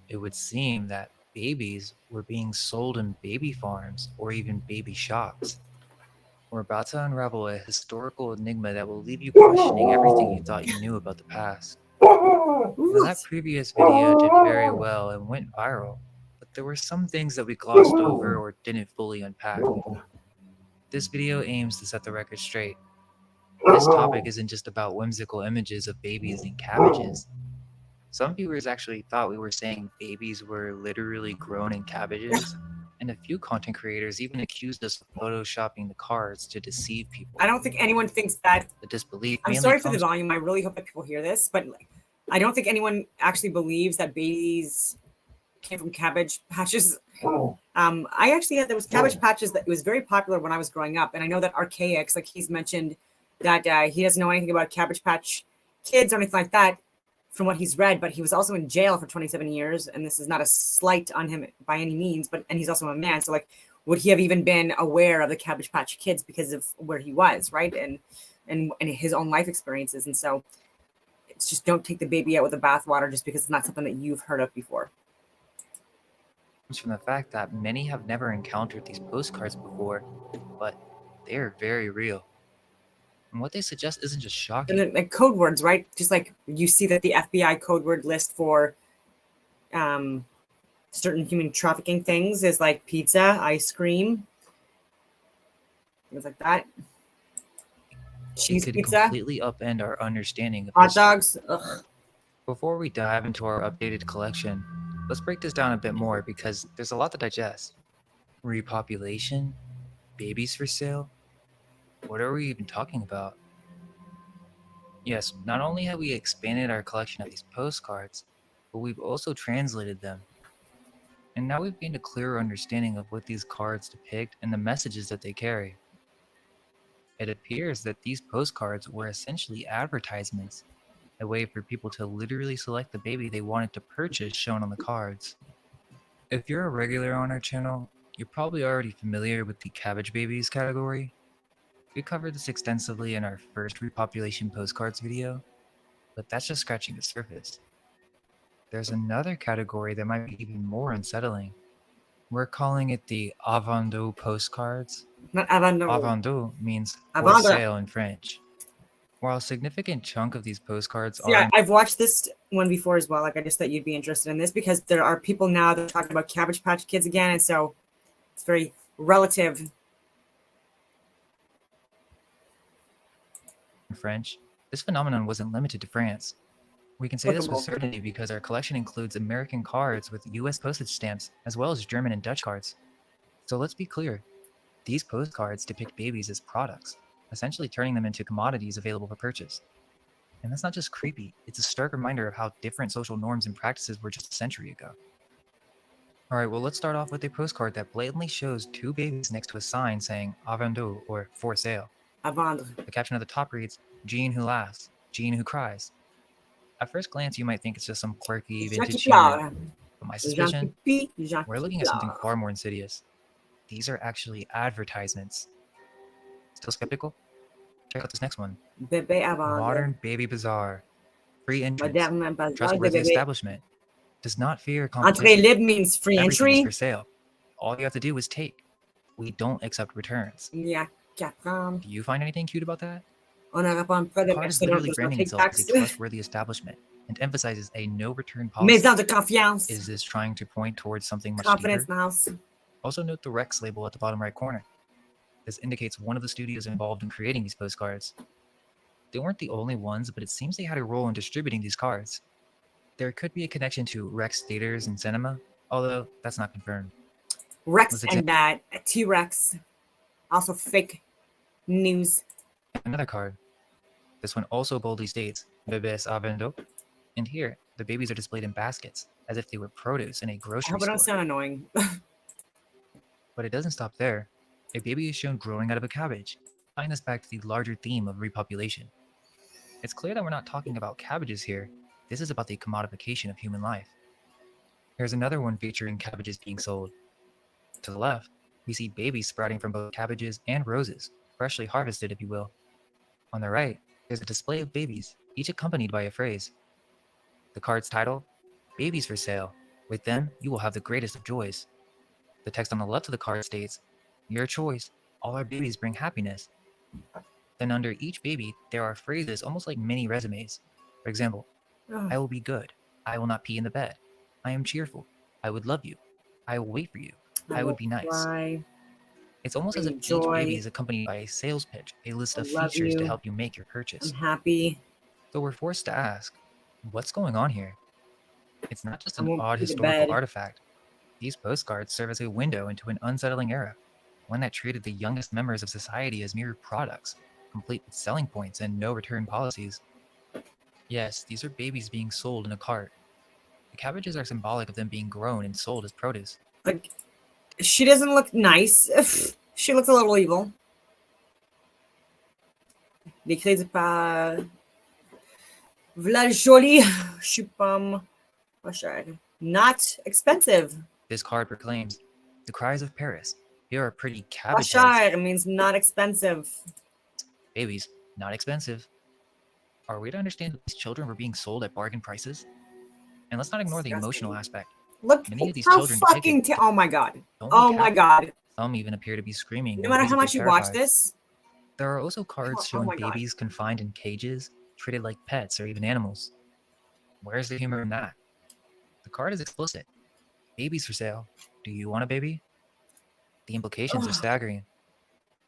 It would seem that babies were being sold in baby farms or even baby shops. We're about to unravel a historical enigma that will leave you questioning everything you thought you knew about the past. Now, that previous video did very well and went viral, but there were some things that we glossed over or didn't fully unpack. This video aims to set the record straight. This topic isn't just about whimsical images of babies and cabbages. Some viewers actually thought we were saying babies were literally grown in cabbages, and a few content creators even accused us of photoshopping the cards to deceive people. I don't think anyone thinks that. The disbelief I'm mainly sorry for the comes volume. I really hope that people hear this, but I don't think anyone actually believes that babies came from cabbage patches. I actually had, there was cabbage patches that it was very popular when I was growing up, and I know that Archaics, like he's mentioned, that he doesn't know anything about Cabbage Patch Kids or anything like that from what he's read, but he was also in jail for 27 years, and this is not a slight on him by any means, and he's also a man, so like, would he have even been aware of the Cabbage Patch Kids because of where he was, right? And his own life experiences, and so it's just don't take the baby out with the bathwater just because it's not something that you've heard of before. from the fact that many have never encountered these postcards before, but they are very real. And what they suggest isn't just shocking. And then, like code words, right? Just like you see that the FBI code word list for certain human trafficking things is like pizza, ice cream, things like that. Cheese could pizza, completely upend our understanding of hot this. dogs. Ugh. Before we dive into our updated collection, let's break this down a bit more because there's a lot to digest. Repopulation? Babies for sale? What are we even talking about? Yes, not only have we expanded our collection of these postcards, but we've also translated them. And now we've gained a clearer understanding of what these cards depict and the messages that they carry. It appears that these postcards were essentially advertisements, a way for people to literally select the baby they wanted to purchase shown on the cards. If you're a regular on our channel, you're probably already familiar with the Cabbage Babies category. We covered this extensively in our first repopulation postcards video, but that's just scratching the surface. There's another category that might be even more unsettling. We're calling it the avant-deux postcards. Not avant-deux. Avant-deux means for Avant-deux. sale in French. While a significant chunk of these postcards are... Yeah, I've watched this one before as well. Like, I just thought you'd be interested in this because there are people now that are talking about Cabbage Patch Kids again, and so it's very relative. in French, this phenomenon wasn't limited to France. We can say this with Applicable. certainty because our collection includes American cards with US postage stamps, as well as German and Dutch cards. So let's be clear, these postcards depict babies as products, essentially turning them into commodities available for purchase. And that's not just creepy, it's a stark reminder of how different social norms and practices were just a century ago. Alright, well let's start off with a postcard that blatantly shows two babies next to a sign saying "A-vend-deux" or "for sale." A-vendre. The caption at the top reads, "Jean who laughs, Jean who cries." At first glance, you might think it's just some quirky vintage humor, but my suspicion, we're looking at something far more insidious. These are actually advertisements. Still skeptical? Check out this next one. Bébé à vendre. Modern Baby Bazaar. Free entrance. Moderne Bazaar de Trustworthy bébé. establishment. Does not fear Entrée competition. libre means free Everything is entry. for sale. All you have to do is take. We don't accept returns. Il y a 4 ans. Do you find anything cute about that? On n'aura pas un prêt The de card is personne literally qui branding take itself as taxes. a trustworthy establishment and emphasizes a no return policy. Maison de confiance. Is this trying to point towards something much Confidence in deeper? the house. Also note the Rex label at the bottom right corner. This indicates one of the studios involved in creating these postcards. They weren't the only ones, but it seems they had a role in distributing these cards. There could be a connection to Rex Theaters and Cinema, although that's not confirmed. Rex Let's and that T-Rex. Also fake news. Another card. This one also boldly states, "Bébés à vendre." And here, the babies are displayed in baskets, as if they were produce in a I grocery hope I store. don't sound annoying. But it doesn't stop there. A baby is shown growing out of a cabbage, tying us back to the larger theme of repopulation. It's clear that we're not talking about cabbages here. This is about the commodification of human life. Here's another one featuring cabbages being sold. To the left, We see babies sprouting from both cabbages and roses, freshly harvested, if you will. On the right, there's a display of babies, each accompanied by a phrase. The card's title, Babies for Sale. With them, you will have the greatest of joys. The text on the left of the card states, Your choice, all our babies bring happiness. Then under each baby, there are phrases almost like mini resumes. For example, I will be good. I will not pee in the bed. I am cheerful. I would love you. I will wait for you. I would be nice. Fly. It's almost as if each Enjoy. baby is accompanied by a sales pitch, a list I of love features to you. help you make your purchase. I'm happy. So we're forced to ask, what's going on here? It's not just I an won't odd pee the historical bed. artifact. These postcards serve as a window into an unsettling era, one that treated the youngest members of society as mere products, complete with selling points and no return policies. Yes, these are babies being sold in a cart. The cabbages are symbolic of them being grown and sold as produce. Like, she doesn't look nice. She looks a little evil. Décrite par V'la jolie, je suis pas cher. Not expensive. This card proclaims, the cries of Paris. Here are pretty Pas cabbage heads. cher means not expensive. Babies, not expensive. Are we to understand that these children were being sold at bargain prices? And let's not ignore the emotional aspect. Look Many of these how children fucking depicted oh my god. don't Oh look my happy. god. Some even appear to be screaming. No and matter how visibly much you watch terrified. this, There are also cards oh showing my God. babies confined in cages, treated like pets or even animals. Where's the humor in that? The card is explicit. Babies for sale. Do you want a baby? The implications are staggering.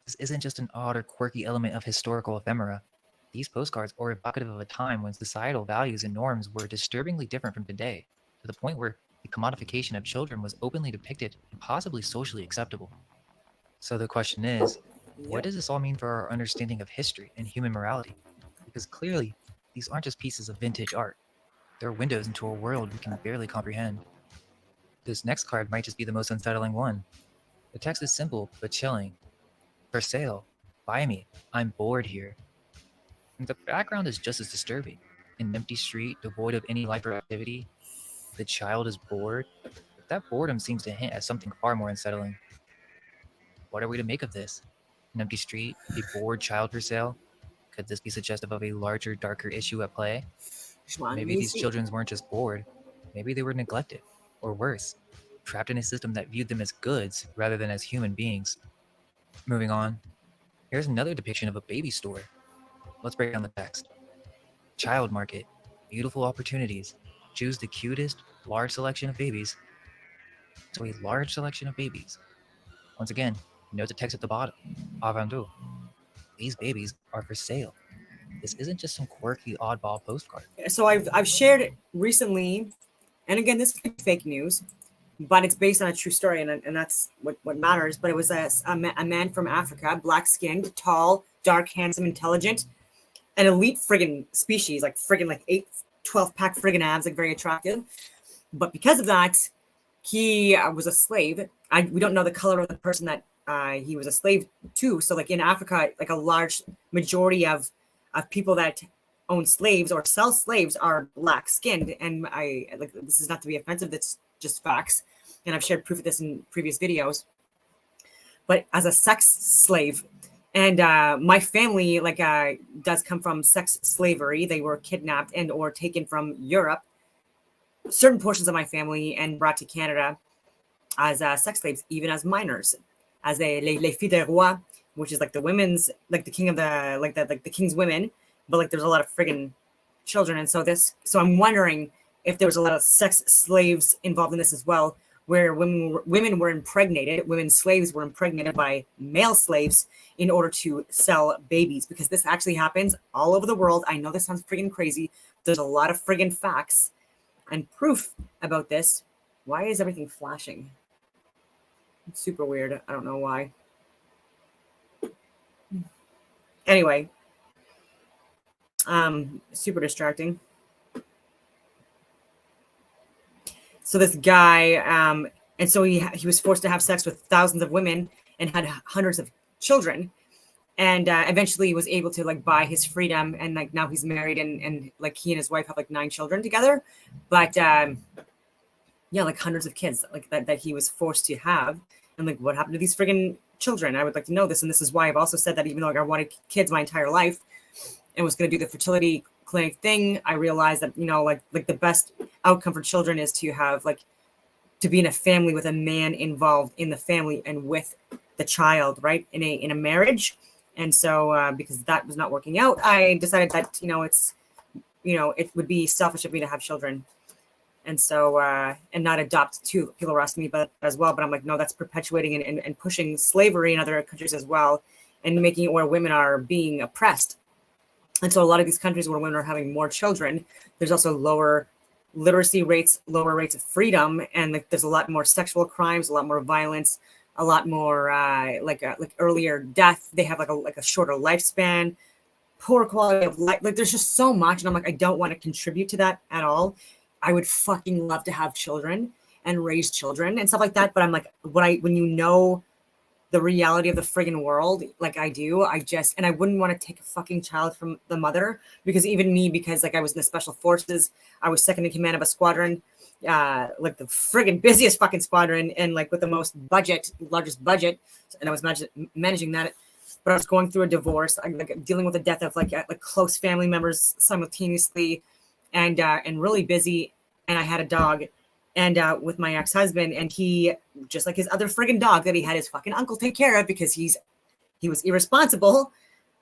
This isn't just an odd or quirky element of historical ephemera. These postcards are evocative of a time when societal values and norms were disturbingly different from today, to the point where the commodification of children was openly depicted and possibly socially acceptable. So the question is, what does this all mean for our understanding of history and human morality? Because clearly, these aren't just pieces of vintage art. They're windows into a world we can barely comprehend. This next card might just be the most unsettling one. The text is simple but chilling. For sale. Buy me. I'm bored here. And the background is just as disturbing. An empty street devoid of any life or activity. The child is bored. But that boredom seems to hint at something far more unsettling. What are we to make of this? An empty street, a bored child for sale? Could this be suggestive of a larger, darker issue at play? Maybe these children weren't just bored. Maybe they were neglected, or worse, trapped in a system that viewed them as goods rather than as human beings. Moving on, here's another depiction of a baby store. Let's break down the text. Child market, beautiful opportunities. Choose the cutest, large selection of babies. So a large selection of babies. Once again, note the text at the bottom. Avant. These babies are for sale. This isn't just some quirky oddball postcard. So I've shared it recently, and again, this could be fake news, but it's based on a true story, and that's what matters. But it was a man from Africa, black-skinned, tall, dark, handsome, intelligent, an elite friggin' species, like 12-pack friggin' abs, like very attractive. But because of that, he was a slave. We don't know the color of the person that he was a slave to. So like in Africa, like a large majority of people that own slaves or sell slaves are black skinned. And I like, this is not to be offensive. That's just facts. And I've shared proof of this in previous videos, but as a sex slave, and my family does come from sex slavery. They were kidnapped and or taken from Europe, certain portions of my family, and brought to Canada as sex slaves, even as minors, as les filles de roi, which is like the women's, like the king of the king's women, but like there's a lot of friggin' children. And so I'm wondering if there was a lot of sex slaves involved in this as well, where women were impregnated, women slaves were impregnated by male slaves in order to sell babies, because this actually happens all over the world. I know this sounds friggin' crazy. There's a lot of friggin' facts and proof about this. Why is everything flashing? It's super weird. I don't know why. Anyway, super distracting. So this guy, and so he was forced to have sex with thousands of women and had hundreds of children, and eventually was able to like buy his freedom, and like now he's married, and like he and his wife have like 9 children together, but yeah, like hundreds of kids like that he was forced to have. And like, what happened to these friggin' children? I would like to know this. And this is why I've also said that even though like, I wanted kids my entire life and was going to do the fertility clinic thing, I realized that, you know, like the best outcome for children is to have like, to be in a family with a man involved in the family and with the child, right? In a marriage. And so, because that was not working out, I decided that, you know, it's, you know, it would be selfish of me to have children. And so, and not adopt too. People are asking me about that as well, but I'm like, no, that's perpetuating and pushing slavery in other countries as well, and making it where women are being oppressed. And so a lot of these countries where women are having more children, there's also lower literacy rates, lower rates of freedom, and like there's a lot more sexual crimes, a lot more violence, a lot more like earlier death. They have like a shorter lifespan, poor quality of life. Like there's just so much, and I'm like, I don't want to contribute to that at all. I would fucking love to have children and raise children and stuff like that. But I'm like, when you know the reality of the friggin' world, like I do, and I wouldn't want to take a fucking child from the mother, because even me, because like I was in the special forces, I was second in command of a squadron, like the friggin' busiest fucking squadron, and like with the largest budget. And I was managing that. But I was going through a divorce, like dealing with the death of like close family members simultaneously, and really busy. And I had a dog, and with my ex-husband, and he, just like his other friggin' dog that he had his fucking uncle take care of because he was irresponsible.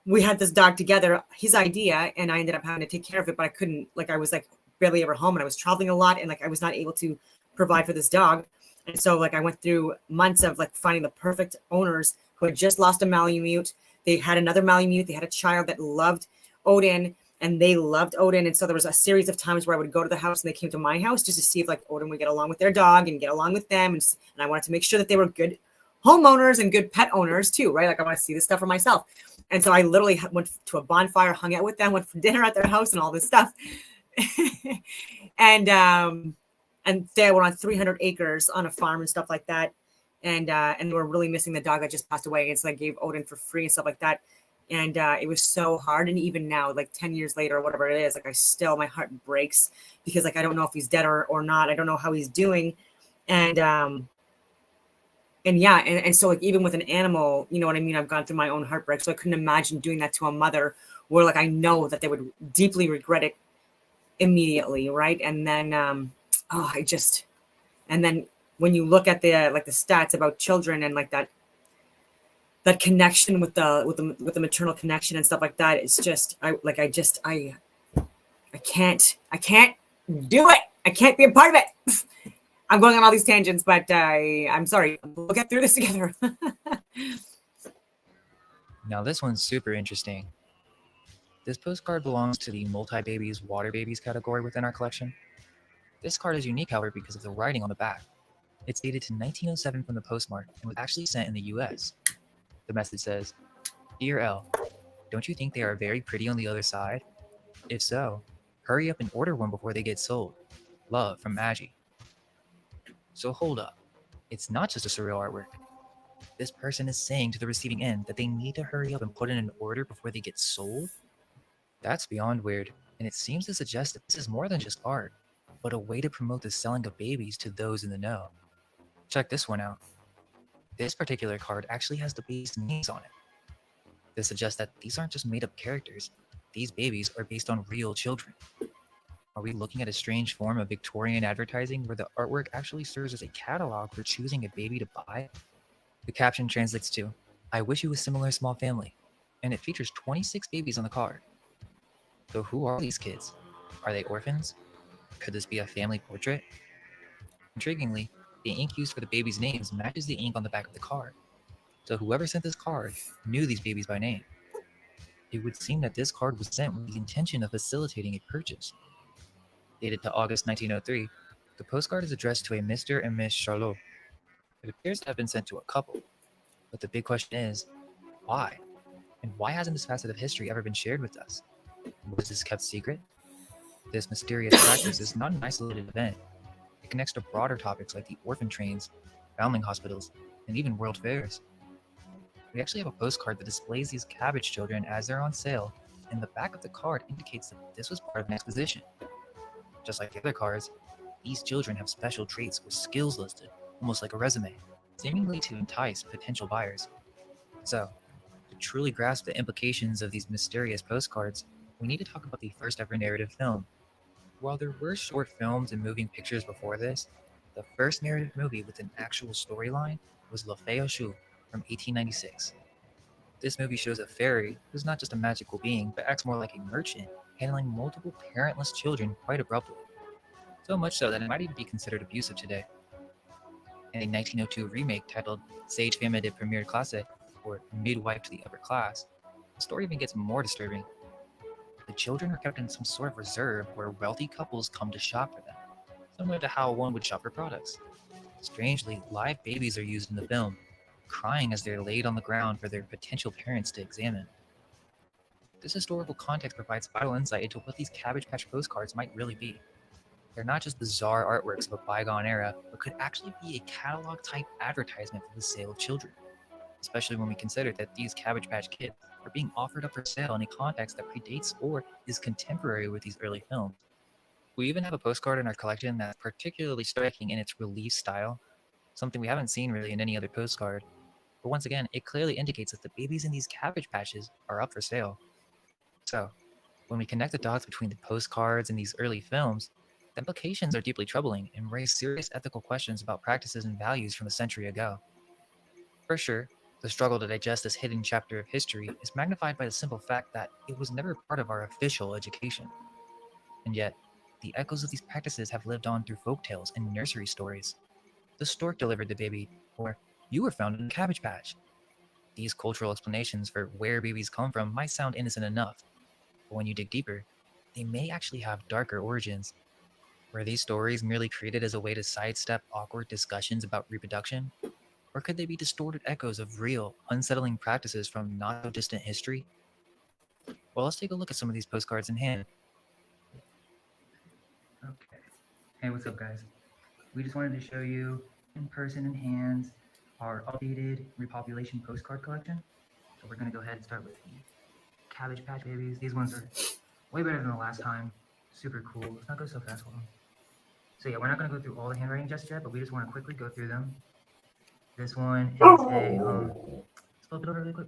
We had this dog together, his idea, and I ended up having to take care of it, but I couldn't, like I was like barely ever home, and I was traveling a lot, and like I was not able to provide for this dog. And so like I went through months of like finding the perfect owners who had just lost a Malamute. They had another Malamute. They had a child that loved Odin, and they loved Odin. And so there was a series of times where I would go to the house and they came to my house just to see if like Odin would get along with their dog and get along with them. And I wanted to make sure that they were good homeowners and good pet owners too, right? Like I want to see this stuff for myself. And so I literally went to a bonfire, hung out with them, went for dinner at their house and all this stuff. and they were on 300 acres on a farm and stuff like that. And they were really missing the dog that just passed away. And so I gave Odin for free and stuff like that. And it was so hard. And even now, like 10 years later or whatever it is, like my heart breaks because like I don't know if he's dead or not. I don't know how he's doing. And yeah, and so like even with an animal, you know what I mean? I've gone through my own heartbreak. So I couldn't imagine doing that to a mother where like I know that they would deeply regret it immediately, right? And then and then when you look at the stats about children and like that connection with the maternal connection and stuff like that, it's just I can't do it. I can't be a part of it. I'm going on all these tangents, but I'm sorry. We'll get through this together. Now this one's super interesting. This postcard belongs to the multi-babies, water babies category within our collection. This card is unique, however, because of the writing on the back. It's dated to 1907 from the postmark and was actually sent in the US. The message says, "Dear Elle, don't you think they are very pretty on the other side? If so, hurry up and order one before they get sold. Love, from Maggie." So hold up. It's not just a surreal artwork. This person is saying to the receiving end that they need to hurry up and put in an order before they get sold? That's beyond weird, and it seems to suggest that this is more than just art, but a way to promote the selling of babies to those in the know. Check this one out. This particular card actually has the baby's names on it. This suggests that these aren't just made-up characters. These babies are based on real children. Are we looking at a strange form of Victorian advertising where the artwork actually serves as a catalog for choosing a baby to buy? The caption translates to, "I wish you a similar small family," and it features 26 babies on the card. So who are these kids? Are they orphans? Could this be a family portrait? Intriguingly, the ink used for the babies' names matches the ink on the back of the card. So whoever sent this card knew these babies by name. It would seem that this card was sent with the intention of facilitating a purchase. Dated to August 1903, the postcard is addressed to a Mr. and Miss Charlot. It appears to have been sent to a couple, but the big question is, why? And why hasn't this facet of history ever been shared with us? Was this kept secret? This mysterious practice is not an isolated event. It connects to broader topics like the orphan trains, foundling hospitals, and even world fairs. We actually have a postcard that displays these cabbage children as they're on sale, and the back of the card indicates that this was part of an exposition. Just like the other cards, these children have special traits or skills listed, almost like a resume. seemingly to entice potential buyers. So, to truly grasp the implications of these mysterious postcards, we need to talk about the first ever narrative film. While there were short films and moving pictures before this, the first narrative movie with an actual storyline was Le Fée aux Choux from 1896. This movie shows a fairy who's not just a magical being, but acts more like a merchant, handling multiple parentless children quite abruptly. So much so that it might even be considered abusive today. In a 1902 remake titled Sage Femme de Première Classe, or Midwife to the Upper Class, the story even gets more disturbing. The children are kept in some sort of reserve where wealthy couples come to shop for them, similar to how one would shop for products. Strangely, live babies are used in the film, crying as they're laid on the ground for their potential parents to examine. This historical context provides vital insight into what these Cabbage Patch postcards might really be. They're not just bizarre artworks of a bygone era, but could actually be a catalog-type advertisement for the sale of children, especially when we consider that these Cabbage Patch Kids are being offered up for sale in a context that predates or is contemporary with these early films. We even have a postcard in our collection that's particularly striking in its relief style, something we haven't seen really in any other postcard. But once again, it clearly indicates that the babies in these Cabbage Patches are up for sale. So, when we connect the dots between the postcards and these early films, the implications are deeply troubling and raise serious ethical questions about practices and values from a century ago. For sure, the struggle to digest this hidden chapter of history is magnified by the simple fact that it was never part of our official education. And yet, the echoes of these practices have lived on through folktales and nursery stories. The stork delivered the baby, or you were found in a cabbage patch. These cultural explanations for where babies come from might sound innocent enough, but when you dig deeper, they may actually have darker origins. Were these stories merely created as a way to sidestep awkward discussions about reproduction? Or could they be distorted echoes of real, unsettling practices from not so distant history? Well, let's take a look at some of these postcards in hand. Okay. Hey, what's up, guys? We just wanted to show you, in person in hand, our updated repopulation postcard collection. So we're going to go ahead and start with the Cabbage Patch Babies. These ones are way better than the last time. Super cool. Let's not go so fast. Hold on. So yeah, we're not going to go through all the handwriting just yet, but we just want to quickly go through them. This one is a, flip it over really quick.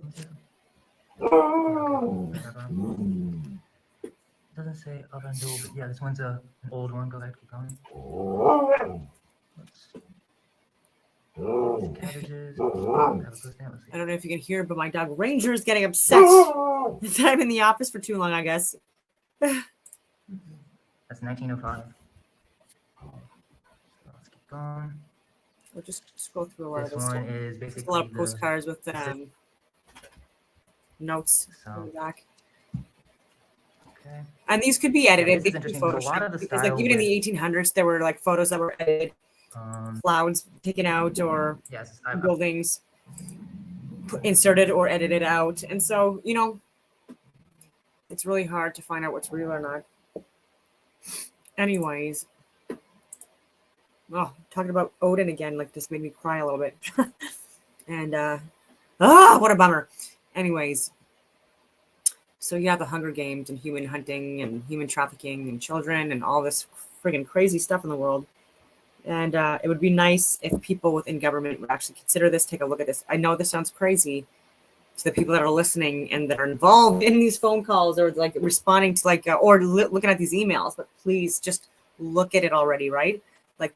It doesn't say Avandul, but yeah, this one's an old one. Go ahead, keep going. Let's see. Cabbages. I don't know if you can hear, but my dog Ranger is getting upset that I'm in the office for too long, I guess. That's 1905. Let's keep going. We'll just scroll through a lot This of this one stuff. is There's basically a lot of the- postcards with notes on the back. Okay. And these could be Yeah, edited. this They is could be interesting because a lot of the photoshopped. Because like style even in the with- 1800s, there were like photos that were edited, clouds taken out, or Yes, buildings inserted or edited out. And so, you know, it's really hard to find out what's real or not. Anyways, talking about Odin again, like this made me cry a little bit. And what a bummer. Anyways, so yeah, the Hunger Games and human hunting and human trafficking and children and all this friggin' crazy stuff in the world. And it would be nice if people within government would actually consider this, take a look at this. I know this sounds crazy to the people that are listening and that are involved in these phone calls or like responding to like, or looking at these emails, but please just look at it already, right? Like,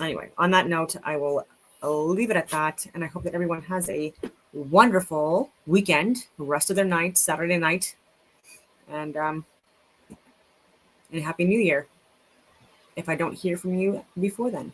anyway, on that note, I'll leave it at that. And I hope that everyone has a wonderful weekend, rest of their night, Saturday night, and a Happy New Year if I don't hear from you before then.